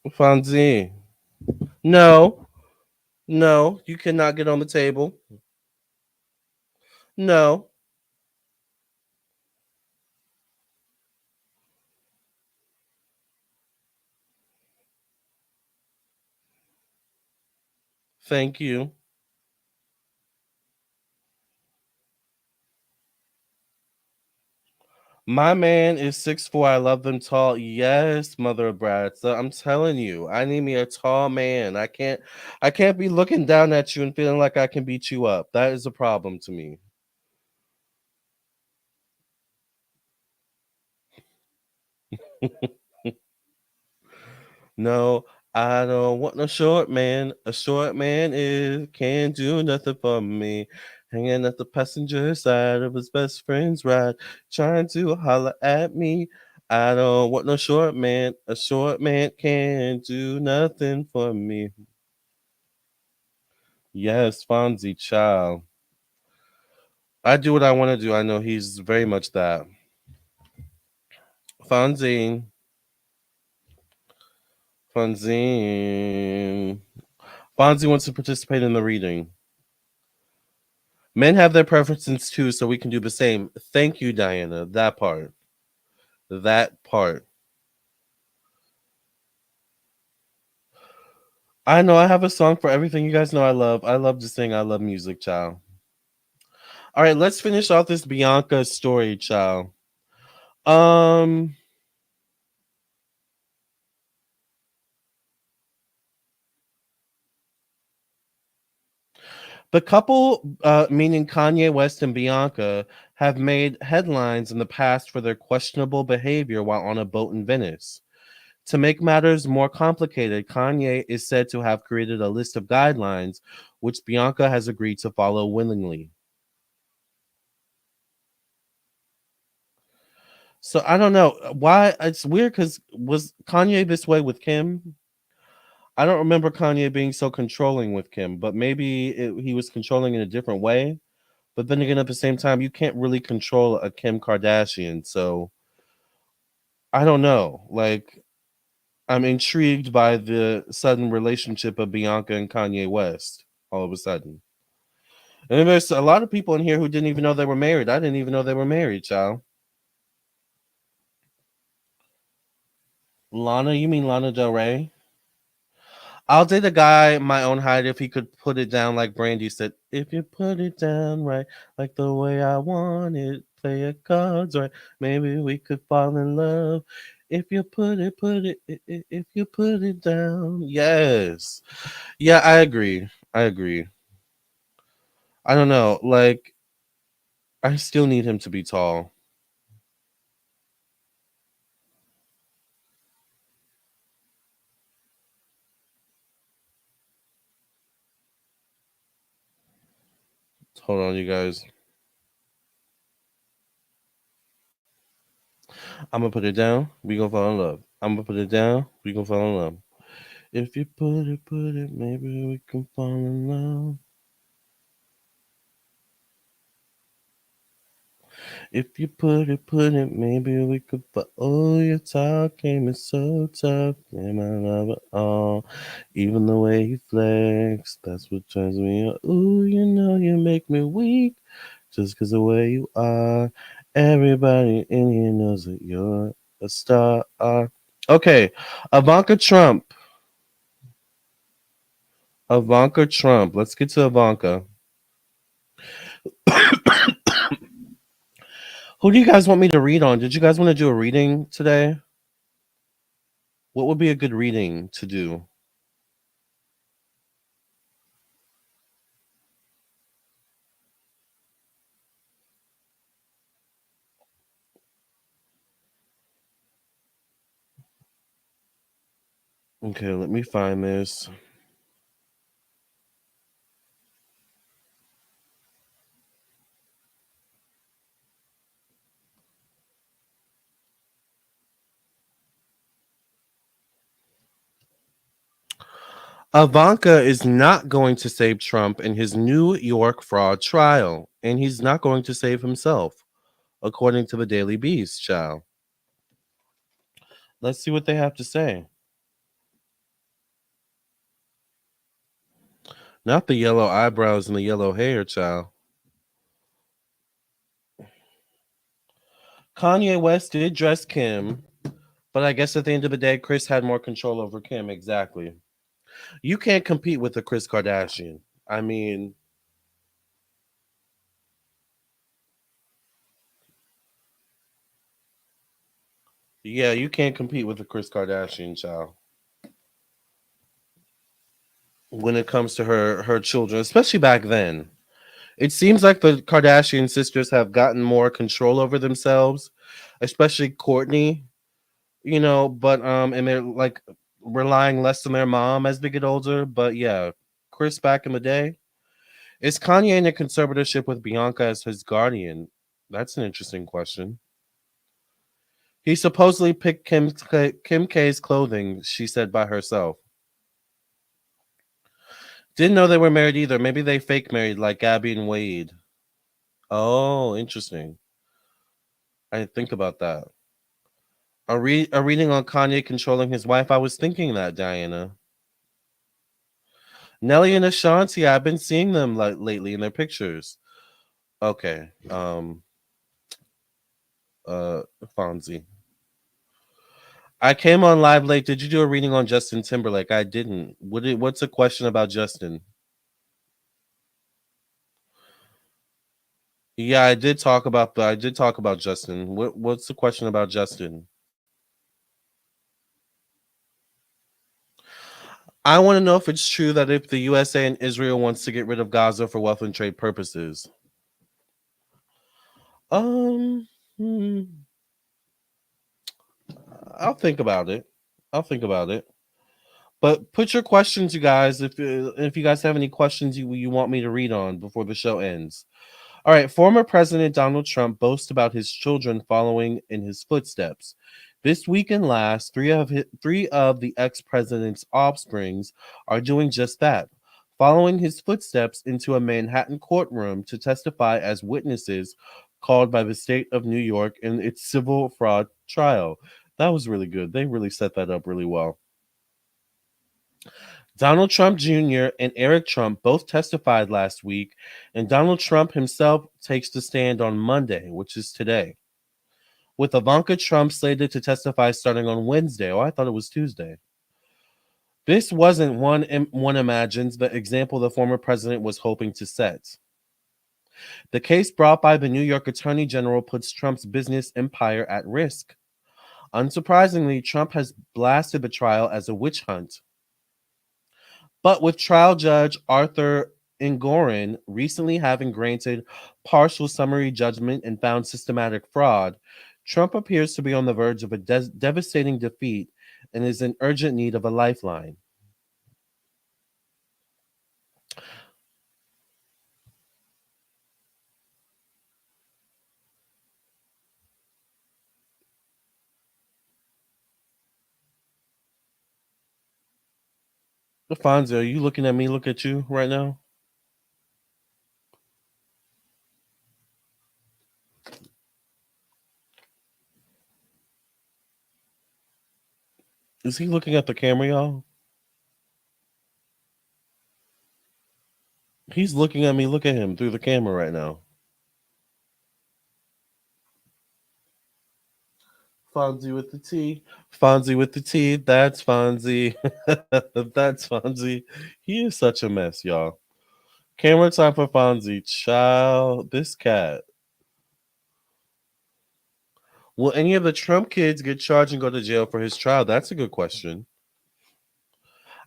Fonzie. No, no. You cannot get on the table. No, thank you. My man is 6'4". I love them tall. Yes, mother of brats. I'm telling you, I need me a tall man. I can't be looking down at you and feeling like I can beat you up. That is a problem to me. No, I don't want no short man. A short man is can't do nothing for me. Hanging at the passenger side of his best friend's ride, trying to holler at me. I don't want no short man. A short man can't do nothing for me. Yes, Fonzie Child. I do what I want to do. I know he's very much that. Fonzie. Fonzie. Fonzie wants to participate in the reading. Men have their preferences too, so we can do the same. Thank you, Diana. That part. That part. I know I have a song for everything you guys know I love. I love to sing. I love music, child. All right, let's finish off this Bianca story, child. Um, the couple, meaning Kanye West and Bianca, have made headlines in the past for their questionable behavior while on a boat in Venice. To make matters more complicated, Kanye is said to have created a list of guidelines which Bianca has agreed to follow willingly. So I don't know why it's weird because was Kanye this way with Kim? I don't remember Kanye being so controlling with Kim, but maybe he was controlling in a different way. But then again, at the same time, you can't really control a Kim Kardashian. So I don't know. Like, I'm intrigued by the sudden relationship of Bianca and Kanye West all of a sudden. And there's a lot of people in here who didn't even know they were married. I didn't even know they were married, child. Lana, you mean Lana Del Rey? I'll date a guy my own height if he could put it down like Brandy said. If you put it down right, like the way I want it, play your cards right, maybe we could fall in love. If you if you put it down. Yes. Yeah, I agree. I agree. I don't know. Like, I still need him to be tall. Hold on, you guys. I'm gonna put it down. We gonna fall in love. I'm gonna put it down. We gonna fall in love. If you put it, maybe we can fall in love. If you put it, maybe we could. But oh, your talking is so tough. Damn, I love it all. Even the way you flex, that's what turns me on. Ooh, you know you make me weak just 'cause the way you are. Everybody in here knows that you're a star. Okay, Ivanka Trump. Ivanka Trump. Let's get to Ivanka. Who do you guys want me to read on? Did you guys want to do a reading today? What would be a good reading to do? Okay, let me find this. Ivanka is not going to save Trump in his New York fraud trial, and he's not going to save himself, according to the Daily Beast, child. Let's see what they have to say. Not the yellow eyebrows and the yellow hair, child. Kanye West did dress Kim, but I guess at the end of the day, Chris had more control over Kim. Exactly. You can't compete with the Chris Kardashian. I mean, Yeah, you can't compete with the Kris Kardashian child when it comes to her children, especially back then. It seems like the Kardashian sisters have gotten more control over themselves, especially Kourtney, but and they're like relying less on their mom as they get older. But yeah, Chris back in the day. Is Kanye in a conservatorship with Bianca as his guardian? That's an interesting question. He supposedly picked Kim K's clothing, she said by herself. Didn't know they were married either. Maybe they fake married like Gabby and Wade. Oh, interesting. I didn't think about that. A reading on Kanye controlling his wife. I was thinking that, Diana. Nelly and Ashanti, I've been seeing them like lately in their pictures. Okay. Uh Fonzie. I came on live late. Did you do a reading on Justin Timberlake? I didn't. What's a question about Justin? Yeah, I did talk about Justin. What's the question about Justin? I want to know if it's true that if the USA and Israel wants to get rid of Gaza for wealth and trade purposes. Um hmm, I'll think about it. I'll think about it. But put your questions, you guys. If you guys have any questions you want me to read on before the show ends. All right. Former President Donald Trump boasts about his children following in his footsteps. This week and last, three of the ex president's offsprings are doing just that, following his footsteps into a Manhattan courtroom to testify as witnesses called by the state of New York in its civil fraud trial. That was really good. They really set that up really well. Donald Trump Jr. and Eric Trump both testified last week, and Donald Trump himself takes the stand on Monday, which is today, with Ivanka Trump slated to testify starting on Wednesday. Oh, I thought it was Tuesday. This wasn't one imagines the example the former president was hoping to set. The case brought by the New York Attorney General puts Trump's business empire at risk. Unsurprisingly, Trump has blasted the trial as a witch hunt. But with trial judge Arthur Engoron recently having granted partial summary judgment and found systematic fraud, Trump appears to be on the verge of a devastating defeat and is in urgent need of a lifeline. Fonzie, are you looking at me? Look at you right now. Is he looking at the camera, y'all? He's looking at me. Look at him through the camera right now. Fonzie with the T. Fonzie with the T. That's Fonzie. That's Fonzie. He is such a mess, y'all. Camera time for Fonzie. Child, this cat. Will any of the Trump kids get charged and go to jail for his trial? That's a good question.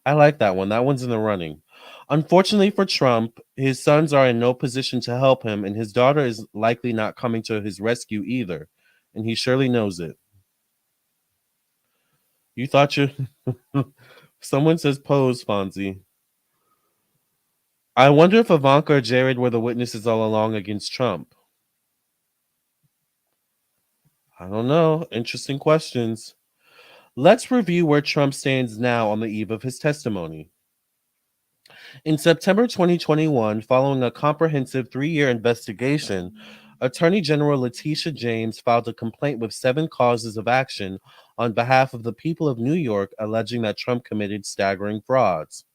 I like that one. That one's in the running. Unfortunately for Trump, his sons are in no position to help him, and his daughter is likely not coming to his rescue either. And he surely knows it. You thought you. Someone says pose, Fonzie. I wonder if Ivanka or Jared were the witnesses all along against Trump. I don't know. Interesting questions. Let's review where Trump stands now on the eve of his testimony. In September 2021, following a comprehensive 3-year investigation, Attorney General Letitia James filed a complaint with 7 causes of action on behalf of the people of New York, alleging that Trump committed staggering frauds.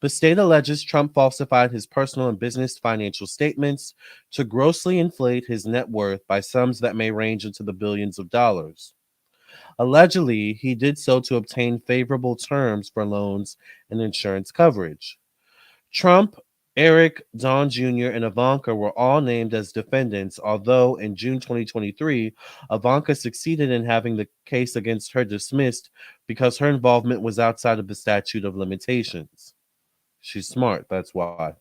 The state alleges Trump falsified his personal and business financial statements to grossly inflate his net worth by sums that may range into the billions of dollars. Allegedly, he did so to obtain favorable terms for loans and insurance coverage. Trump Eric, Don Jr., and Ivanka were all named as defendants, although in June 2023, Ivanka succeeded in having the case against her dismissed because her involvement was outside of the statute of limitations. She's smart, that's why.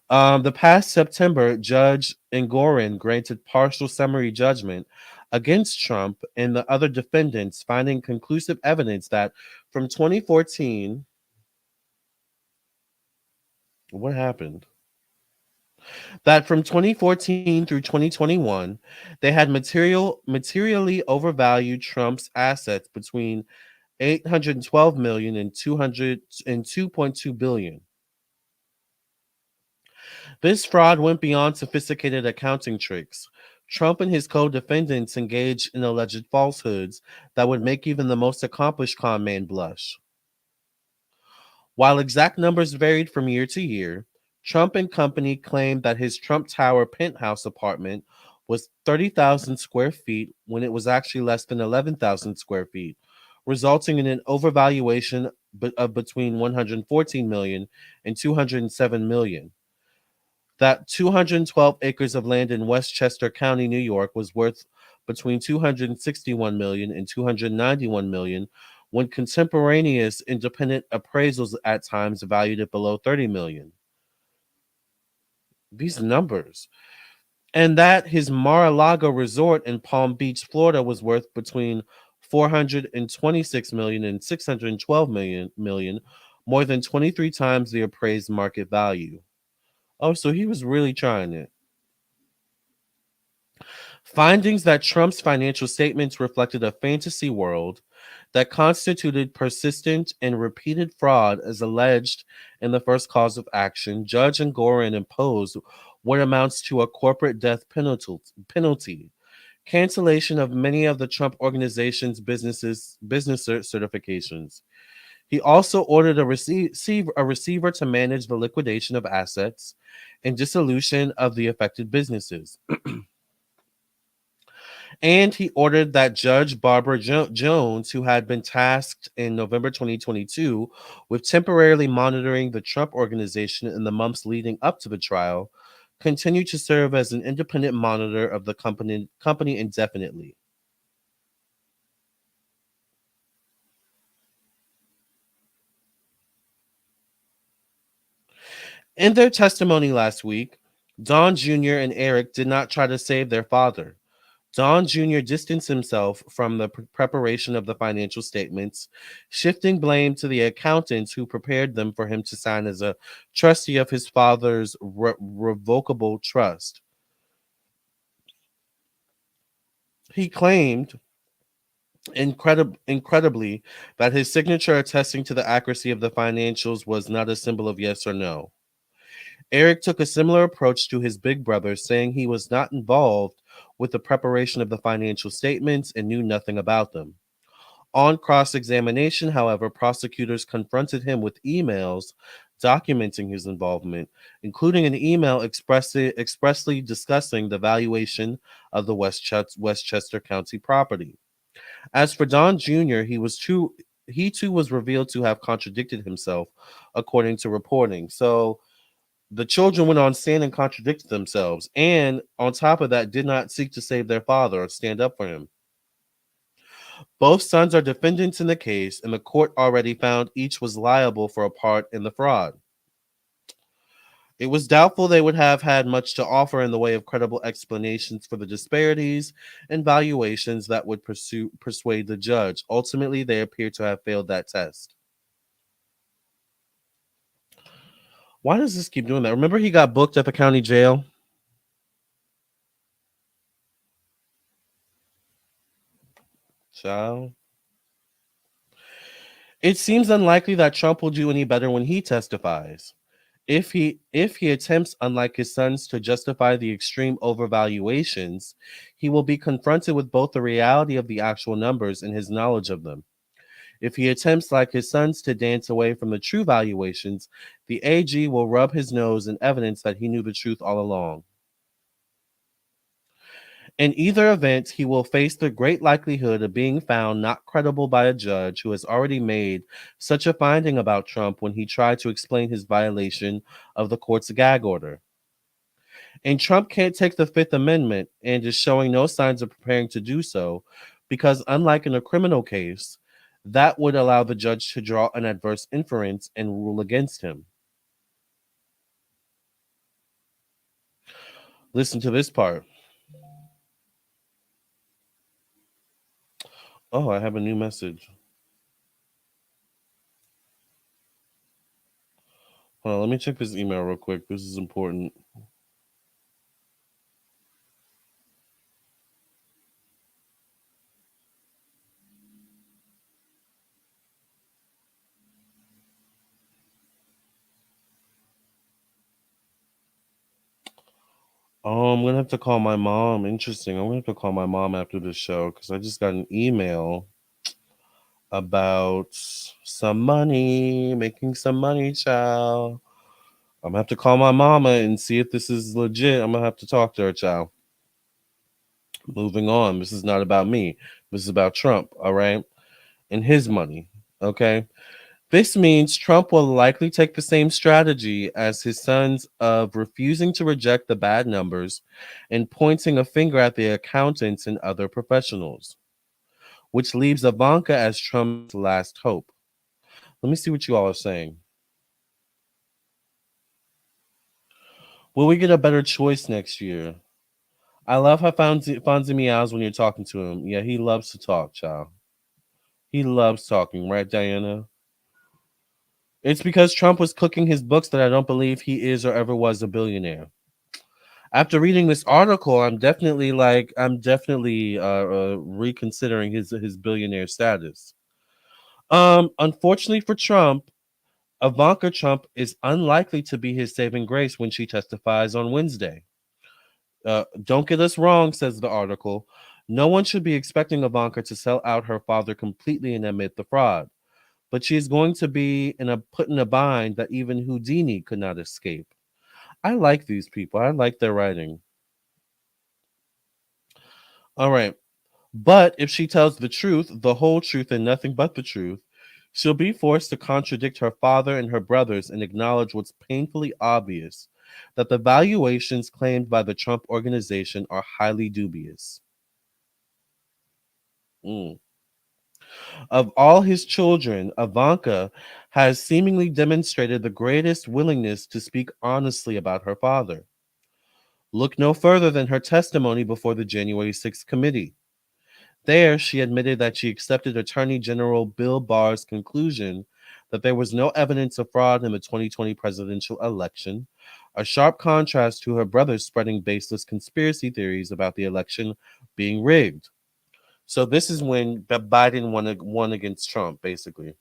The past September, Judge Engoron granted partial summary judgment against Trump and the other defendants, finding conclusive evidence that from 2014, what happened? That from 2014 through 2021, they had materially overvalued Trump's assets between 812 million and 2.2 billion. This fraud went beyond sophisticated accounting tricks. Trump and his co-defendants engaged in alleged falsehoods that would make even the most accomplished con man blush. While exact numbers varied from year to year, Trump and company claimed that his Trump Tower penthouse apartment was 30,000 square feet when it was actually less than 11,000 square feet, resulting in an overvaluation of between 114 million and 207 million. That 212 acres of land in Westchester County, New York was worth between 261 million and 291 million when contemporaneous independent appraisals at times valued it below 30 million. These numbers. And that his Mar-a-Lago resort in Palm Beach, Florida was worth between 426 million and 612 million, more than 23 times the appraised market value. Oh, so he was really trying it. Findings that Trump's financial statements reflected a fantasy world that constituted persistent and repeated fraud as alleged in the first cause of action, Judge Engoron imposed what amounts to a corporate death penalty, cancellation of many of the Trump organization's business certifications. He also ordered a receiver to manage the liquidation of assets and dissolution of the affected businesses. And he ordered that Judge Barbara Jones, who had been tasked in November 2022 with temporarily monitoring the Trump organization in the months leading up to the trial, continue to serve as an independent monitor of the company indefinitely. In their testimony last week, Don Jr. and Eric did not try to save their father. Don Jr. distanced himself from the preparation of the financial statements, shifting blame to the accountants who prepared them for him to sign as a trustee of his father's revocable trust. He claimed, incredibly, that his signature attesting to the accuracy of the financials was not a symbol of yes or no. Eric took a similar approach to his big brother, saying he was not involved with the preparation of the financial statements and knew nothing about them. On cross examination, however, prosecutors confronted him with emails documenting his involvement, including an email expressly discussing the valuation of the Westchester County property. As for Don Jr., he too was revealed to have contradicted himself, according to reporting. So the children went on stand and contradicted themselves, and on top of that, did not seek to save their father or stand up for him. Both sons are defendants in the case, and the court already found each was liable for a part in the fraud. It was doubtful they would have had much to offer in the way of credible explanations for the disparities and valuations that would persuade the judge. Ultimately, they appear to have failed that test. Why does this keep doing that? Remember, he got booked at the county jail? Child. It seems unlikely that Trump will do any better when he testifies. If he attempts, unlike his sons, to justify the extreme overvaluations, he will be confronted with both the reality of the actual numbers and his knowledge of them. If he attempts, like his sons, to dance away from the true valuations, the AG will rub his nose in evidence that he knew the truth all along. In either event, he will face the great likelihood of being found not credible by a judge who has already made such a finding about Trump when he tried to explain his violation of the court's gag order. And Trump can't take the Fifth Amendment and is showing no signs of preparing to do so because, unlike in a criminal case, that would allow the judge to draw an adverse inference and rule against him. Listen to this part. Oh, I have a new message. Hold on, let me check this email real quick. This is important. Oh, I'm gonna have to call my mom. Interesting. I'm gonna have to call my mom after the show because I just got an email about some money, making some money, child. I'm gonna have to call my mama and see if this is legit. I'm gonna have to talk to her, child. Moving on. This is not about me. This is about Trump, all right? And his money. Okay. This means Trump will likely take the same strategy as his sons of refusing to reject the bad numbers and pointing a finger at the accountants and other professionals, which leaves Ivanka as Trump's last hope. Let me see what you all are saying. Will we get a better choice next year? I love how Fonzie meows when you're talking to him. Yeah, he loves to talk, child. He loves talking, right, Diana? It's because Trump was cooking his books that I don't believe he is or ever was a billionaire. After reading this article, I'm definitely reconsidering his billionaire status. Unfortunately for Trump, Ivanka Trump is unlikely to be his saving grace when she testifies on Wednesday. Don't get us wrong, says the article. No one should be expecting Ivanka to sell out her father completely and admit the fraud, but she is going to be put in a bind that even Houdini could not escape. I like these people. I like their writing. All right. But if she tells the truth, the whole truth, and nothing but the truth, she'll be forced to contradict her father and her brothers and acknowledge what's painfully obvious, that the valuations claimed by the Trump organization are highly dubious. Mm. Of all his children, Ivanka has seemingly demonstrated the greatest willingness to speak honestly about her father. Look no further than her testimony before the January 6th committee. There, she admitted that she accepted Attorney General Bill Barr's conclusion that there was no evidence of fraud in the 2020 presidential election, a sharp contrast to her brothers spreading baseless conspiracy theories about the election being rigged. So this is when Biden won against Trump, basically.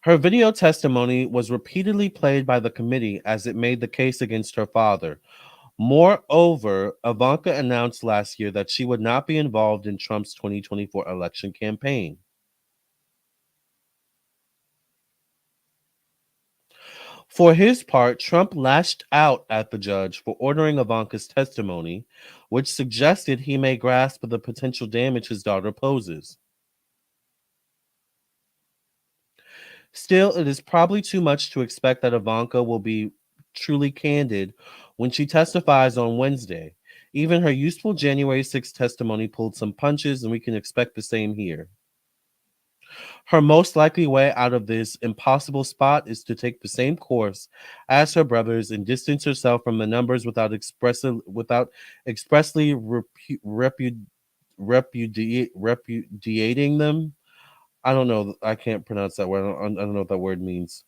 Her video testimony was repeatedly played by the committee as it made the case against her father. Moreover, Ivanka announced last year that she would not be involved in Trump's 2024 election campaign. For his part, Trump lashed out at the judge for ordering Ivanka's testimony, which suggested he may grasp the potential damage his daughter poses. Still, it is probably too much to expect that Ivanka will be truly candid when she testifies on Wednesday. Even her useful January 6th testimony pulled some punches, and we can expect the same here. Her most likely way out of this impossible spot is to take the same course as her brothers and distance herself from the numbers without expressly repudiating them. I don't know. I can't pronounce that word. I don't know what that word means.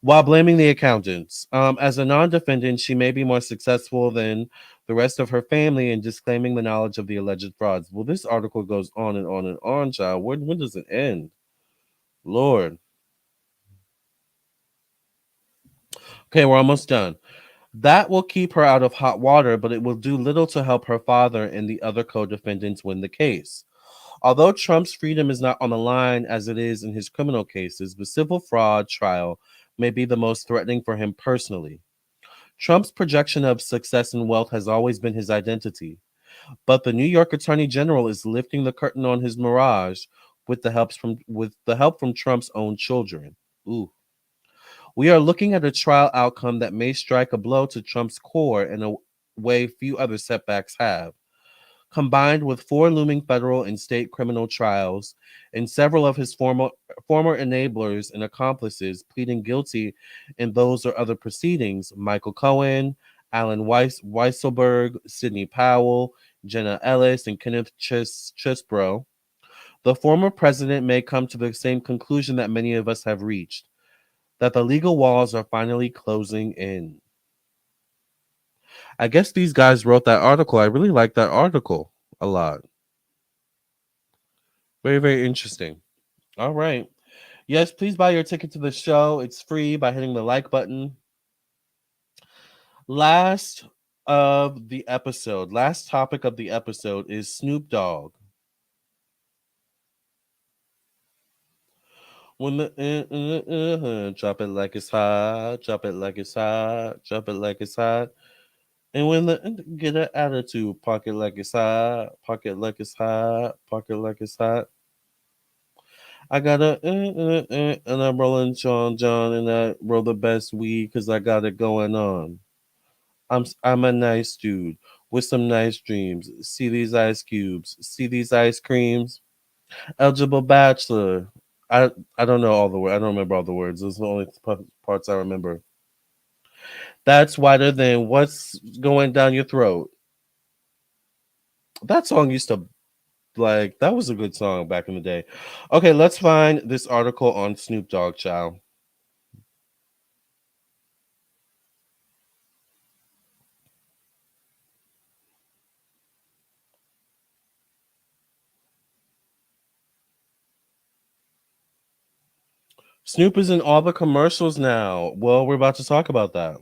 While blaming the accountants. As a non defendant, she may be more successful than the rest of her family in disclaiming the knowledge of the alleged frauds. Well, this article goes on and on and on, child. When does it end? Lord. Okay, we're almost done. That will keep her out of hot water, but it will do little to help her father and the other co defendants win the case. Although Trump's freedom is not on the line as it is in his criminal cases, the civil fraud trial may be the most threatening for him personally. Trump's projection of success and wealth has always been his identity, but the New York Attorney General is lifting the curtain on his mirage with the help from Trump's own children. Ooh. We are looking at a trial outcome that may strike a blow to Trump's core in a way few other setbacks have. Combined with four looming federal and state criminal trials and several of his former enablers and accomplices pleading guilty in those or other proceedings, Michael Cohen, Alan Weisselberg, Sidney Powell, Jenna Ellis, and Kenneth Chesbrough, the former president may come to the same conclusion that many of us have reached, that the legal walls are finally closing in. I guess these guys wrote that article. I really like that article a lot. Very, very interesting. All right. Yes, please buy your ticket to the show. It's free by hitting the like button. Last last topic of the episode is Snoop Dogg. When the drop it like it's hot, drop it like it's hot, drop it like it's hot. And when the get an attitude, park it like it's hot, park it like it's hot, park it like it's hot. I got a and I'm rolling John, and I roll the best weed because I got it going on. I'm a nice dude with some nice dreams. See these ice cubes, see these ice creams. Eligible bachelor. I don't know all the words. I don't remember all the words. Those are the only parts I remember. That's whiter than what's going down your throat. That song used to that was a good song back in the day. Okay, let's find this article on Snoop Dogg, child. Snoop is in all the commercials now. Well, we're about to talk about that.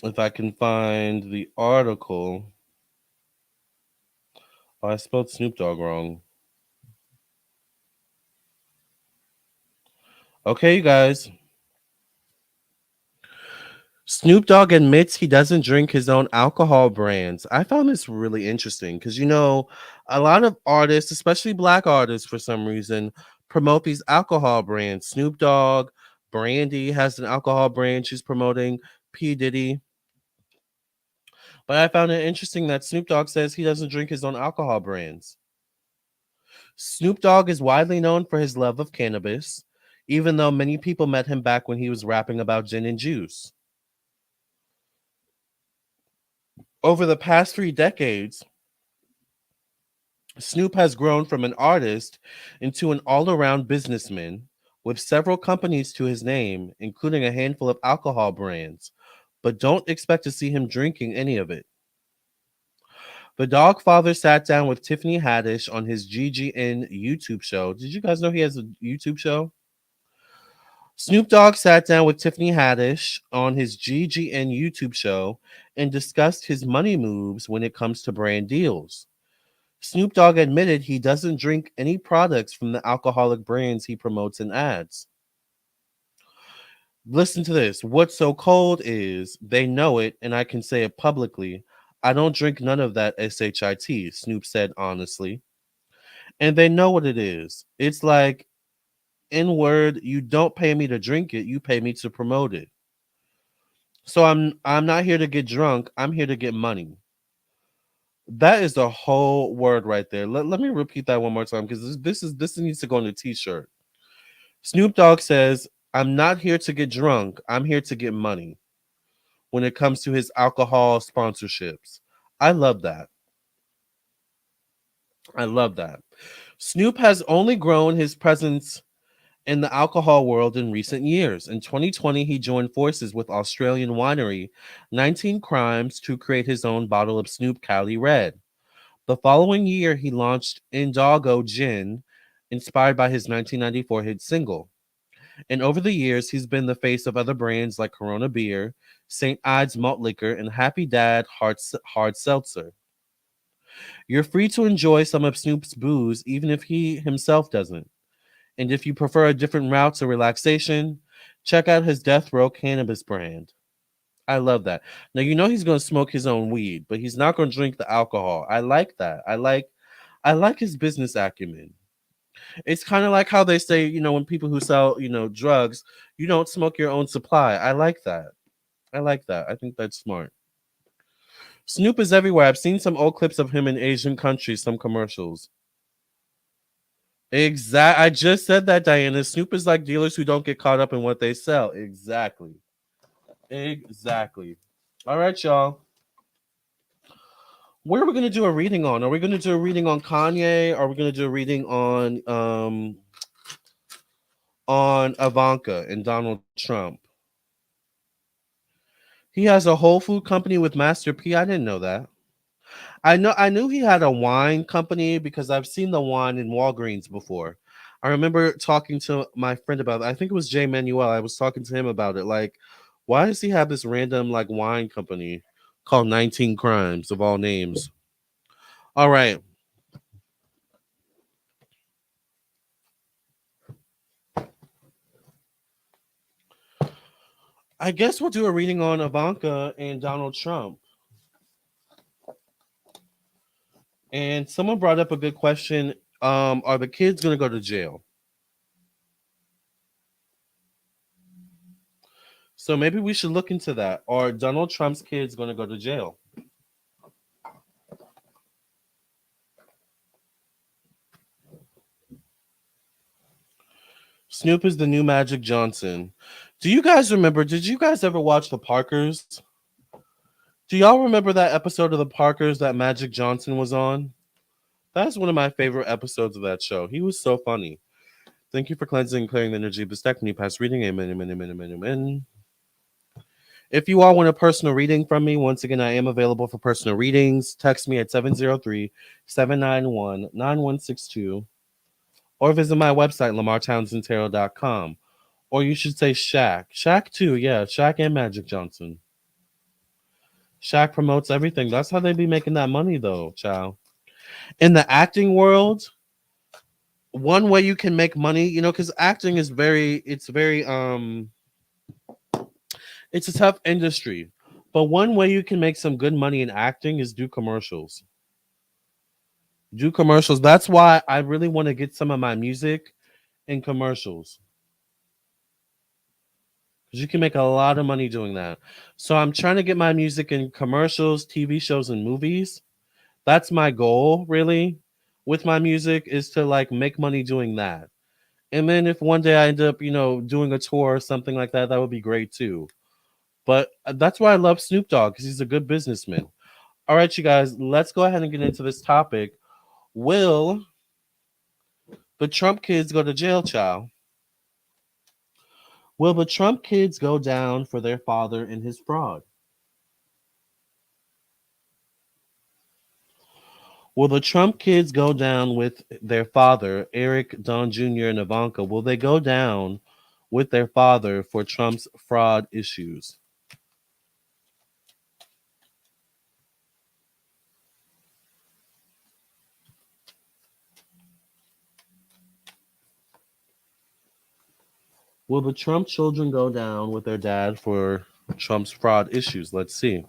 If I can find the article. Oh, I spelled Snoop Dogg wrong. Okay, you guys. Snoop Dogg admits he doesn't drink his own alcohol brands. I found this really interesting because, a lot of artists, especially black artists for some reason, promote these alcohol brands. Snoop Dogg, Brandy has an alcohol brand she's promoting, P. Diddy. But I found it interesting that Snoop Dogg says he doesn't drink his own alcohol brands. Snoop Dogg is widely known for his love of cannabis, even though many people met him back when he was rapping about gin and juice. Over the past 3 decades, Snoop has grown from an artist into an all around businessman with several companies to his name, including a handful of alcohol brands. But don't expect to see him drinking any of it. The Dog Father sat down with Tiffany Haddish on his GGN YouTube show. Did you guys know he has a YouTube show? Snoop Dogg sat down with Tiffany Haddish on his GGN YouTube show and discussed his money moves when it comes to brand deals. Snoop Dogg admitted he doesn't drink any products from the alcoholic brands he promotes in ads. Listen to this. What's so cold is they know it, and I can say it publicly. I don't drink none of that SHIT, Snoop said honestly. And they know what it is. It's like, in word, you don't pay me to drink it, you pay me to promote it. So I'm not here to get drunk, I'm here to get money. That is the whole word right there. Let me repeat that one more time because this needs to go on a t-shirt. Snoop Dogg says, I'm not here to get drunk, I'm here to get money when it comes to his alcohol sponsorships. I love that. I love that. Snoop has only grown his presence in the alcohol world in recent years. In 2020, he joined forces with Australian winery 19 Crimes to create his own bottle of Snoop Cali Red. The following year, he launched Indago Gin, inspired by his 1994 hit single. And over the years, he's been the face of other brands like Corona Beer, St. Ides Malt Liquor, and Happy Dad Hard Seltzer. You're free to enjoy some of Snoop's booze, even if he himself doesn't. And if you prefer a different route to relaxation, check out his Death Row cannabis brand. I love that. Now you know he's going to smoke his own weed, but he's not going to drink the alcohol. I like that. I like his business acumen. It's kind of like how they say, when people who sell, drugs, you don't smoke your own supply. I like that. I like that. I think that's smart. Snoop is everywhere. I've seen some old clips of him in Asian countries, some commercials. Exact. I just said that, Diana. Snoop is like dealers who don't get caught up in what they sell. Exactly. Exactly. All right, y'all. What are we gonna do a reading on? Are we gonna do a reading on Kanye? Are we gonna do a reading on Ivanka and Donald Trump? He has a Whole Food company with Master P. I didn't know that. I knew he had a wine company because I've seen the wine in Walgreens before. I remember talking to my friend about it. I think it was Jay Manuel. I was talking to him about it. Like, why does he have this random like wine company called 19 Crimes of all names? All right. I guess we'll do a reading on Ivanka and Donald Trump. And someone brought up a good question. Are the kids gonna go to jail? So maybe we should look into that. Are Donald Trump's kids gonna go to jail? Snoop is the new Magic Johnson. Do you guys remember? Did you guys ever watch The Parkers? Do y'all remember that episode of The Parkers that Magic Johnson was on? That's one of my favorite episodes of that show. He was so funny. Thank you for cleansing and clearing the energy of the stack. Can you pass reading? Amen, amen, amen, amen, amen. If you all want a personal reading from me, once again, I am available for personal readings. Text me at 703-791-9162 or visit my website, lamartownsendtarot.com. Or you should say Shaq. Shaq too, yeah. Shaq and Magic Johnson. Shaq promotes everything. That's how they be making that money though, child. In the acting world, one way you can make money, because acting is it's a tough industry. But one way you can make some good money in acting is do commercials. Do commercials. That's why I really want to get some of my music in commercials. Because you can make a lot of money doing that. So I'm trying to get my music in commercials, TV shows, and movies. That's my goal, really, with my music is to like make money doing that. And then if one day I end up, doing a tour or something like that, that would be great too. But that's why I love Snoop Dogg because he's a good businessman. All right, you guys, let's go ahead and get into this topic. Will the Trump kids go to jail, child? Will the Trump kids go down for their father and his fraud? Will the Trump kids go down with their father, Eric, Don Jr., and Ivanka? Will they go down with their father for Trump's fraud issues? Will the Trump children go down with their dad for Trump's fraud issues? Let's see.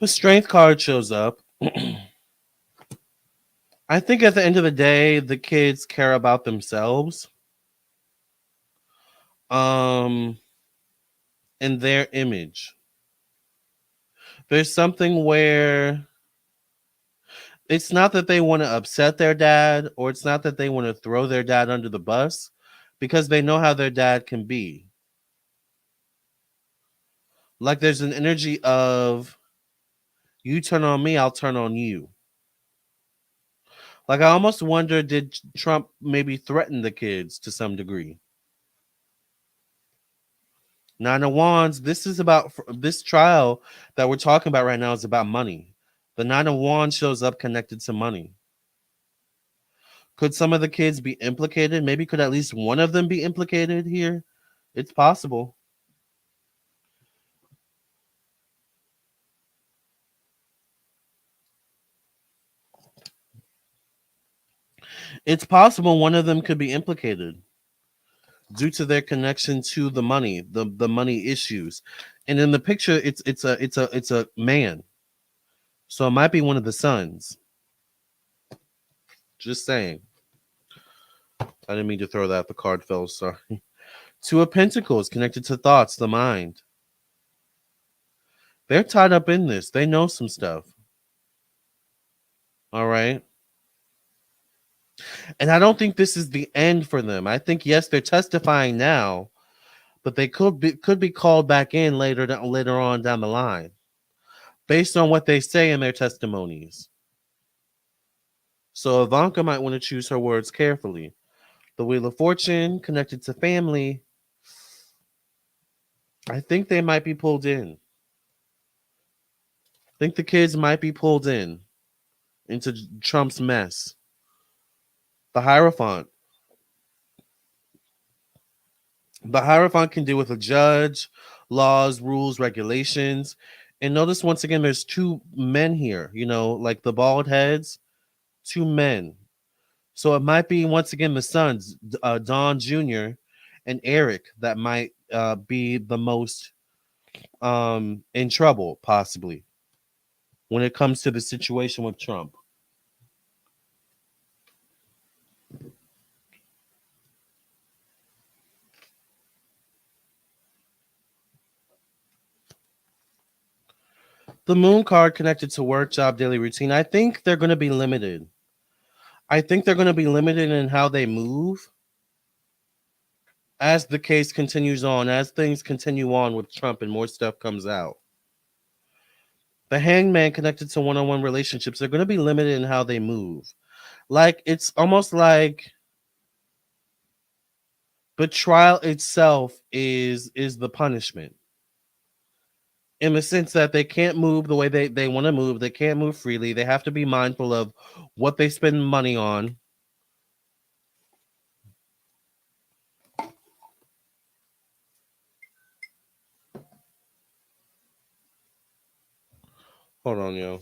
The strength card shows up. I think at the end of the day, the kids care about themselves. Um, and their image. There's something where it's not that they want to upset their dad or it's not that they want to throw their dad under the bus because they know how their dad can be. Like there's an energy of you turn on me, I'll turn on you. Like I almost wonder did Trump maybe threaten the kids to some degree? Nine of Wands, this is about this trial that we're talking about right now is about money. The Nine of Wands shows up connected to money. Could some of the kids be implicated? Maybe could at least one of them be implicated here? It's possible. It's possible one of them could be implicated due to their connection to the money, the money issues. And in the picture, it's a man. So it might be one of the sons. Just saying. I didn't mean to throw that. The card fell. Sorry. Two of Pentacles connected to thoughts, the mind. They're tied up in this. They know some stuff. All right. And I don't think this is the end for them. I think yes, they're testifying now, but they could be called back in later on down the line, based on what they say in their testimonies. So Ivanka might want to choose her words carefully. The Wheel of Fortune connected to family. I think they might be pulled in. I think the kids might be pulled in into Trump's mess. The Hierophant. The Hierophant can deal with a judge, laws, rules, regulations. And notice once again, there's two men here, like the bald heads, two men. So it might be once again the sons, Don Jr. and Eric, that might be the most in trouble, possibly, when it comes to the situation with Trump. The Moon card connected to work, job, daily routine. I think they're going to be limited. I think they're going to be limited in how they move as the case continues on, as things continue on with Trump and more stuff comes out. The Hangman connected to one-on-one relationships. They're going to be limited in how they move. Like, it's almost like betrayal itself is the punishment. In the sense that they can't move the way they want to move. They can't move freely. They have to be mindful of what they spend money on. Hold on, yo.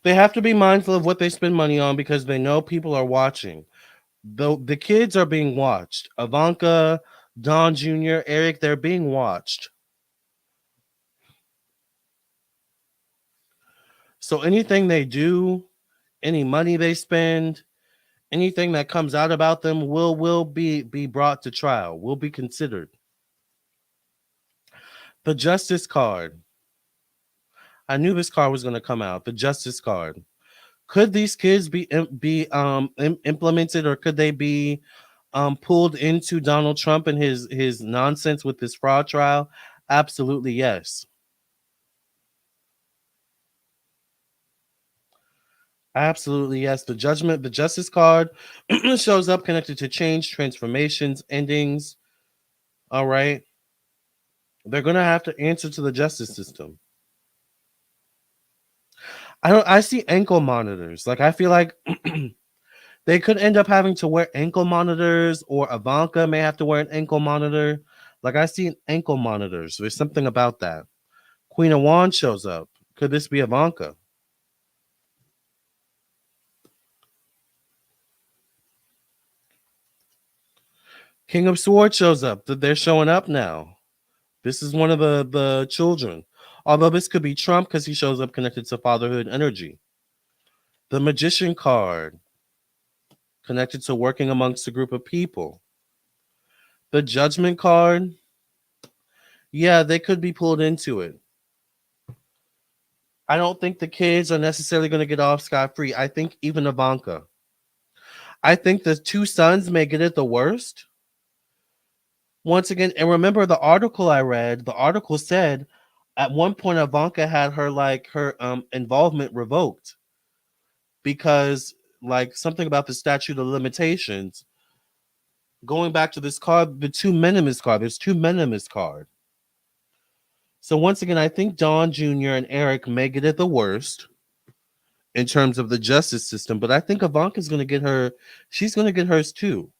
They have to be mindful of what they spend money on because they know people are watching. The kids are being watched. Ivanka, Don Jr., Eric, they're being watched. So anything they do, any money they spend, anything that comes out about them will be brought to trial, will be considered. The Justice card. I knew this card was going to come out. The Justice card. Could these kids be implemented, or could they be pulled into Donald Trump and his nonsense with this fraud trial? Absolutely yes. Absolutely yes. The Justice card shows up connected to change, transformations, endings. All right. They're gonna have to answer to the justice system. I see ankle monitors. Like, I feel like they could end up having to wear ankle monitors, or Ivanka may have to wear an ankle monitor. Like, I see ankle monitors. There's something about that. Queen of Wands shows up. Could this be Ivanka? King of Swords shows up. They're showing up now. This is one of the children. Although this could be Trump because he shows up connected to fatherhood energy. The Magician card connected to working amongst a group of people. The Judgment card, yeah, they could be pulled into it. I don't think the kids are necessarily going to get off scot-free. I think even Ivanka. I think the two sons may get it the worst. Once again, and remember the article I read, the article said at one point Ivanka had her involvement revoked because something about the statute of limitations. Going back to this card, the two minimus card, there's two minimus card. So once again, I think Don Jr. and Eric may get it the worst in terms of the justice system, but I think Ivanka's going to get her. She's going to get hers too.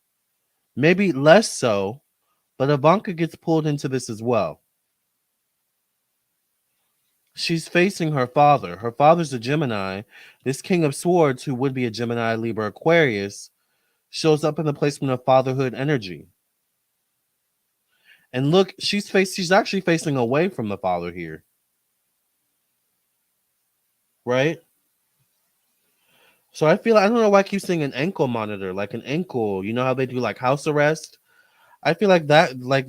Maybe less so, but Ivanka gets pulled into this as well. She's facing her father. Her father's a Gemini. This King of Swords, who would be a Gemini, Libra, Aquarius, shows up in the placement of fatherhood energy. And look, she's actually facing away from the father here, right? So I don't know why I keep saying an ankle monitor, like an ankle. You know how they do like house arrest? I feel like that, like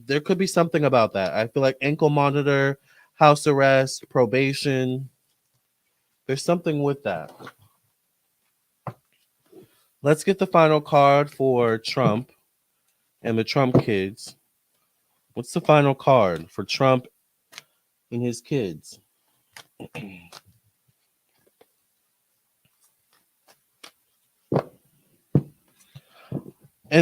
there could be something about that. I feel like ankle monitor, house arrest, probation. There's something with that. Let's get the final card for Trump and the Trump kids. What's the final card for Trump and his kids? And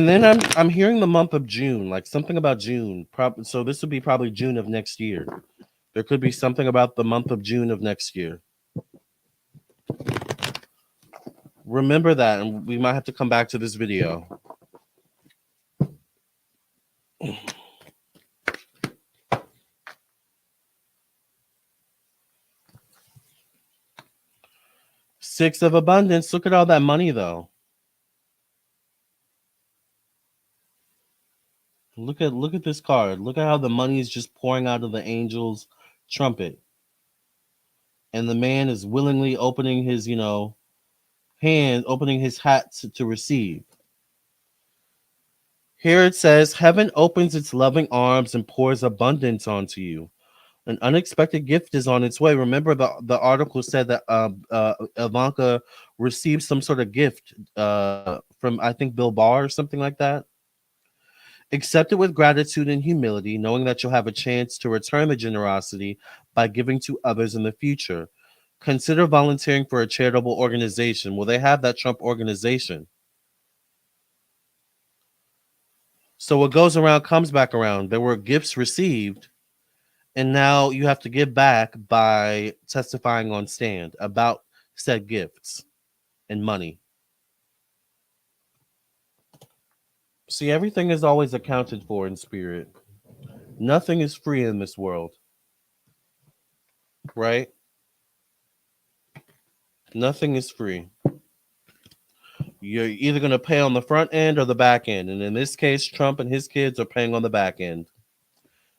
then I'm hearing the month of June, like something about June. So this would be probably June of next year. There could be something about the month of June of next year. Remember that, and we might have to come back to this video. Six of Abundance. Look at all that money, though. Look at this card. Look at how the money is just pouring out of the angel's trumpet, and the man is willingly opening his, hand, opening his hat to receive. Here it says, "Heaven opens its loving arms and pours abundance onto you. An unexpected gift is on its way." Remember, the article said that Ivanka received some sort of gift from, I think, Bill Barr or something like that. Accept it with gratitude and humility, knowing that you'll have a chance to return the generosity by giving to others in the future. Consider volunteering for a charitable organization. Well, they have that Trump organization. So what goes around comes back around. There were gifts received, and now you have to give back by testifying on stand about said gifts and money. See, everything is always accounted for in spirit. Nothing is free in this world, right? Nothing is free. You're either going to pay on the front end or the back end, and in this case, Trump and his kids are paying on the back end.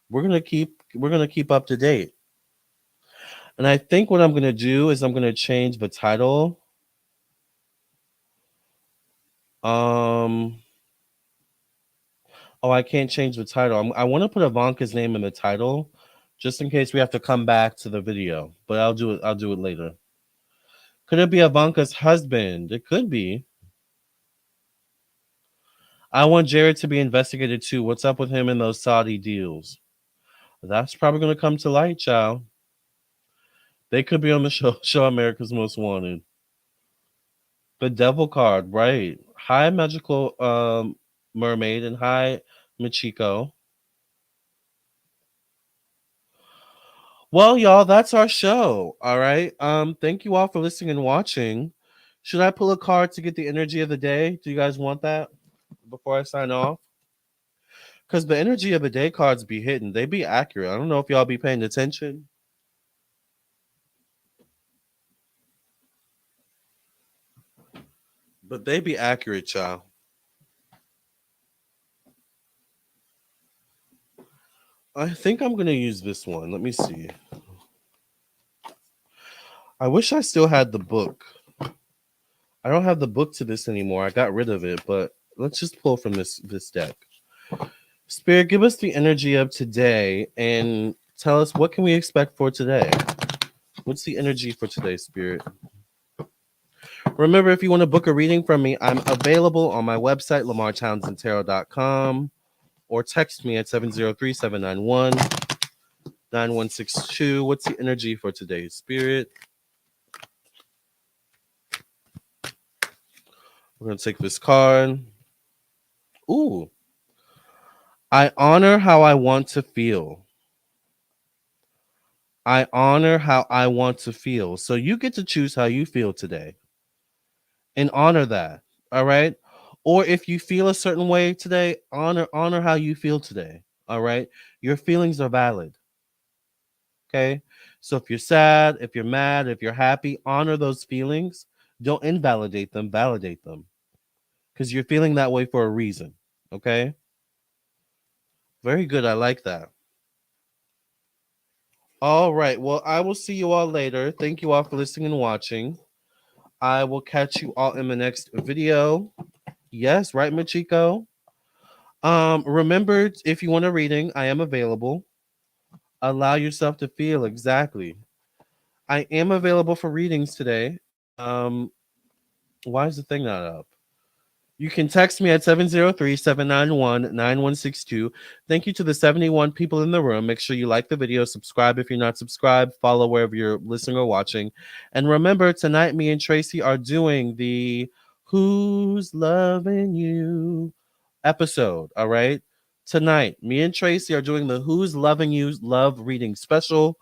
We're going to keep up to date. And I think what I'm going to do is I'm going to change the title. Oh, I can't change the title. I want to put Ivanka's name in the title, just in case we have to come back to the video. But I'll do it. I'll do it later. Could it be Ivanka's husband? It could be. I want Jared to be investigated too. What's up with him and those Saudi deals? That's probably going to come to light, child. They could be on the show America's Most Wanted. The Devil card, right? Hi, Magical Mermaid, and hi, Michiko. Well, y'all, that's our show. All right. Thank you all for listening and watching. Should I pull a card to get the energy of the day? Do you guys want that before I sign off? Because the energy of the day cards be hidden. They be accurate. I don't know if y'all be paying attention. But they be accurate, y'all. I think I'm going to use this one. Let me see. I wish I still had the book. I don't have the book to this anymore. I got rid of it, but let's just pull from this deck. Spirit, give us the energy of today and tell us what can we expect for today. What's the energy for today, Spirit? Remember, if you want to book a reading from me, I'm available on my website, lamarrtownsendtarot.com, or text me at 703-791-9162. What's the energy for today's Spirit? We're going to take this card. Ooh. I honor how I want to feel. I honor how I want to feel. So you get to choose how you feel today and honor that. All right. Or if you feel a certain way today, honor how you feel today. All right. Your feelings are valid. Okay. So if you're sad, if you're mad, if you're happy, honor those feelings. Don't invalidate them, validate them. Because you're feeling that way for a reason. Okay. Very good. I like that. All right. Well, I will see you all later. Thank you all for listening and watching. I will catch you all in the next video. Yes, right, Machiko. Remember, if you want a reading, I am available. Allow yourself to feel exactly. I am available for readings today. Why is the thing not up? You can text me at 703-791-9162. Thank you to the 71 people in the room. Make sure you like the video, subscribe if you're not subscribed, follow wherever you're listening or watching. And remember, tonight me and Tracy are doing the Who's Loving You episode, all right? Tonight, me and Tracy are doing the Who's Loving You Love Reading special.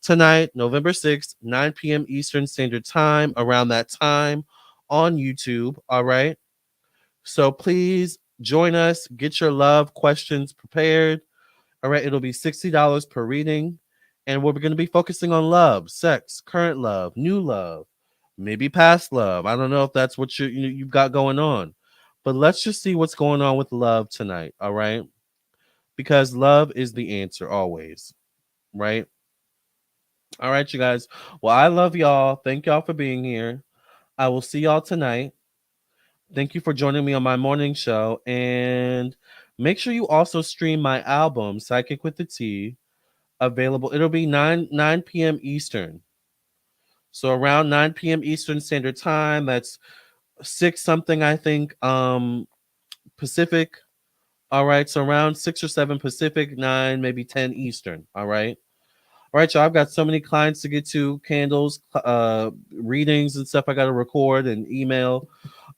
Tonight, November 6th, 9 p.m. Eastern Standard Time, around that time on YouTube, all right? So please join us. Get your love questions prepared. All right. It'll be $60 per reading. And we're going to be focusing on love, sex, current love, new love, maybe past love. I don't know if that's what you've got going on. But let's just see what's going on with love tonight. All right. Because love is the answer always. Right. All right, you guys. Well, I love y'all. Thank y'all for being here. I will see y'all tonight. Thank you for joining me on my morning show. And make sure you also stream my album, Psychic with the T, available. It'll be 9 p.m. Eastern. So around 9 p.m. Eastern Standard Time. That's 6 something, I think, Pacific. All right. So around 6 or 7 Pacific, 9, maybe 10 Eastern. All right. All right, y'all. I've got so many clients to get to, candles, readings and stuff I got to record and email.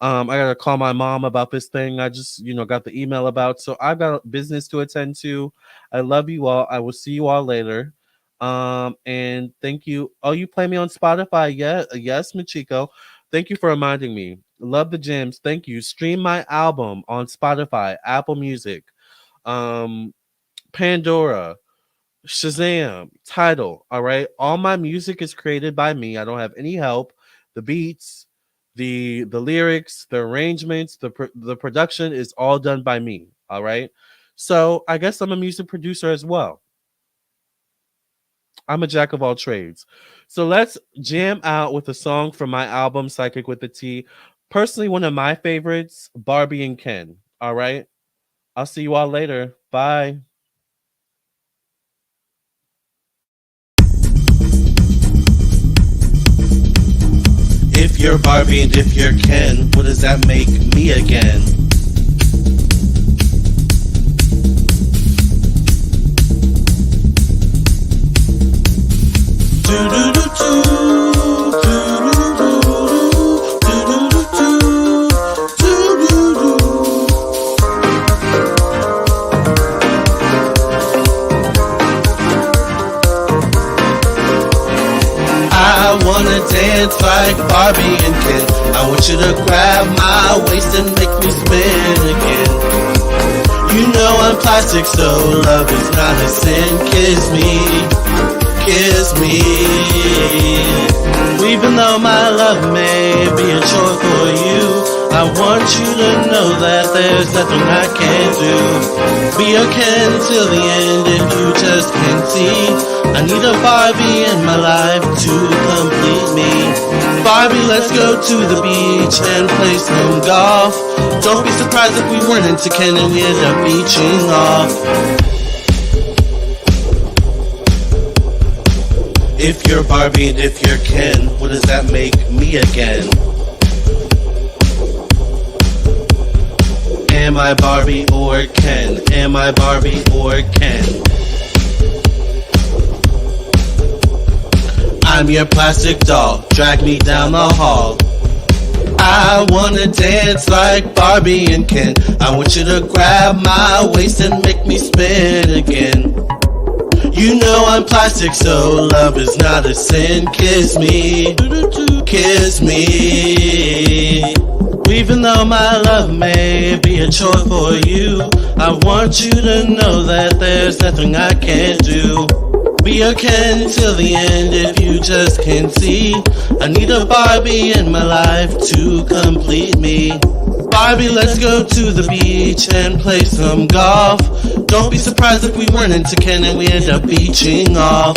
I got to call my mom about this thing I just, got the email about. So I've got business to attend to. I love you all. I will see you all later. And thank you. Oh, you play me on Spotify? Yeah. Yes, Machiko. Thank you for reminding me. Love the gems. Thank you. Stream my album on Spotify, Apple Music, Pandora, Shazam, Tidal. All right. All my music is created by me. I don't have any help. The beats, the lyrics, the arrangements, the production is all done by me. All right. So I guess I'm a music producer as well. I'm a jack of all trades. So let's jam out with a song from my album, Psychic with the T. Personally, one of my favorites, Barbie and Ken. All right. I'll see you all later. Bye. If you're Barbie and if you're Ken, what does that make me again? I wanna dance like Barbie and Ken. I want you to grab my waist and make me spin again. You know I'm plastic, so love is not a sin. Kiss me, kiss me. Even though my love may be a chore for you, I want you to know that there's nothing I can't do. Be a Ken till the end if you just can't see. I need a Barbie in my life to complete me. Barbie, let's go to the beach and play some golf. Don't be surprised if we weren't into Ken and we end up beaching off. If you're Barbie and if you're Ken, what does that make me again? Am I Barbie or Ken? Am I Barbie or Ken? I'm your plastic doll, drag me down the hall. I wanna dance like Barbie and Ken. I want you to grab my waist and make me spin again. You know I'm plastic, so love is not a sin. Kiss me, kiss me. Even though my love may be a chore for you, I want you to know that there's nothing I can't do. Be your Ken till the end if you just can't see. I need a Barbie in my life to complete me. Barbie, let's go to the beach and play some golf. Don't be surprised if we weren't into Ken and we end up beaching off.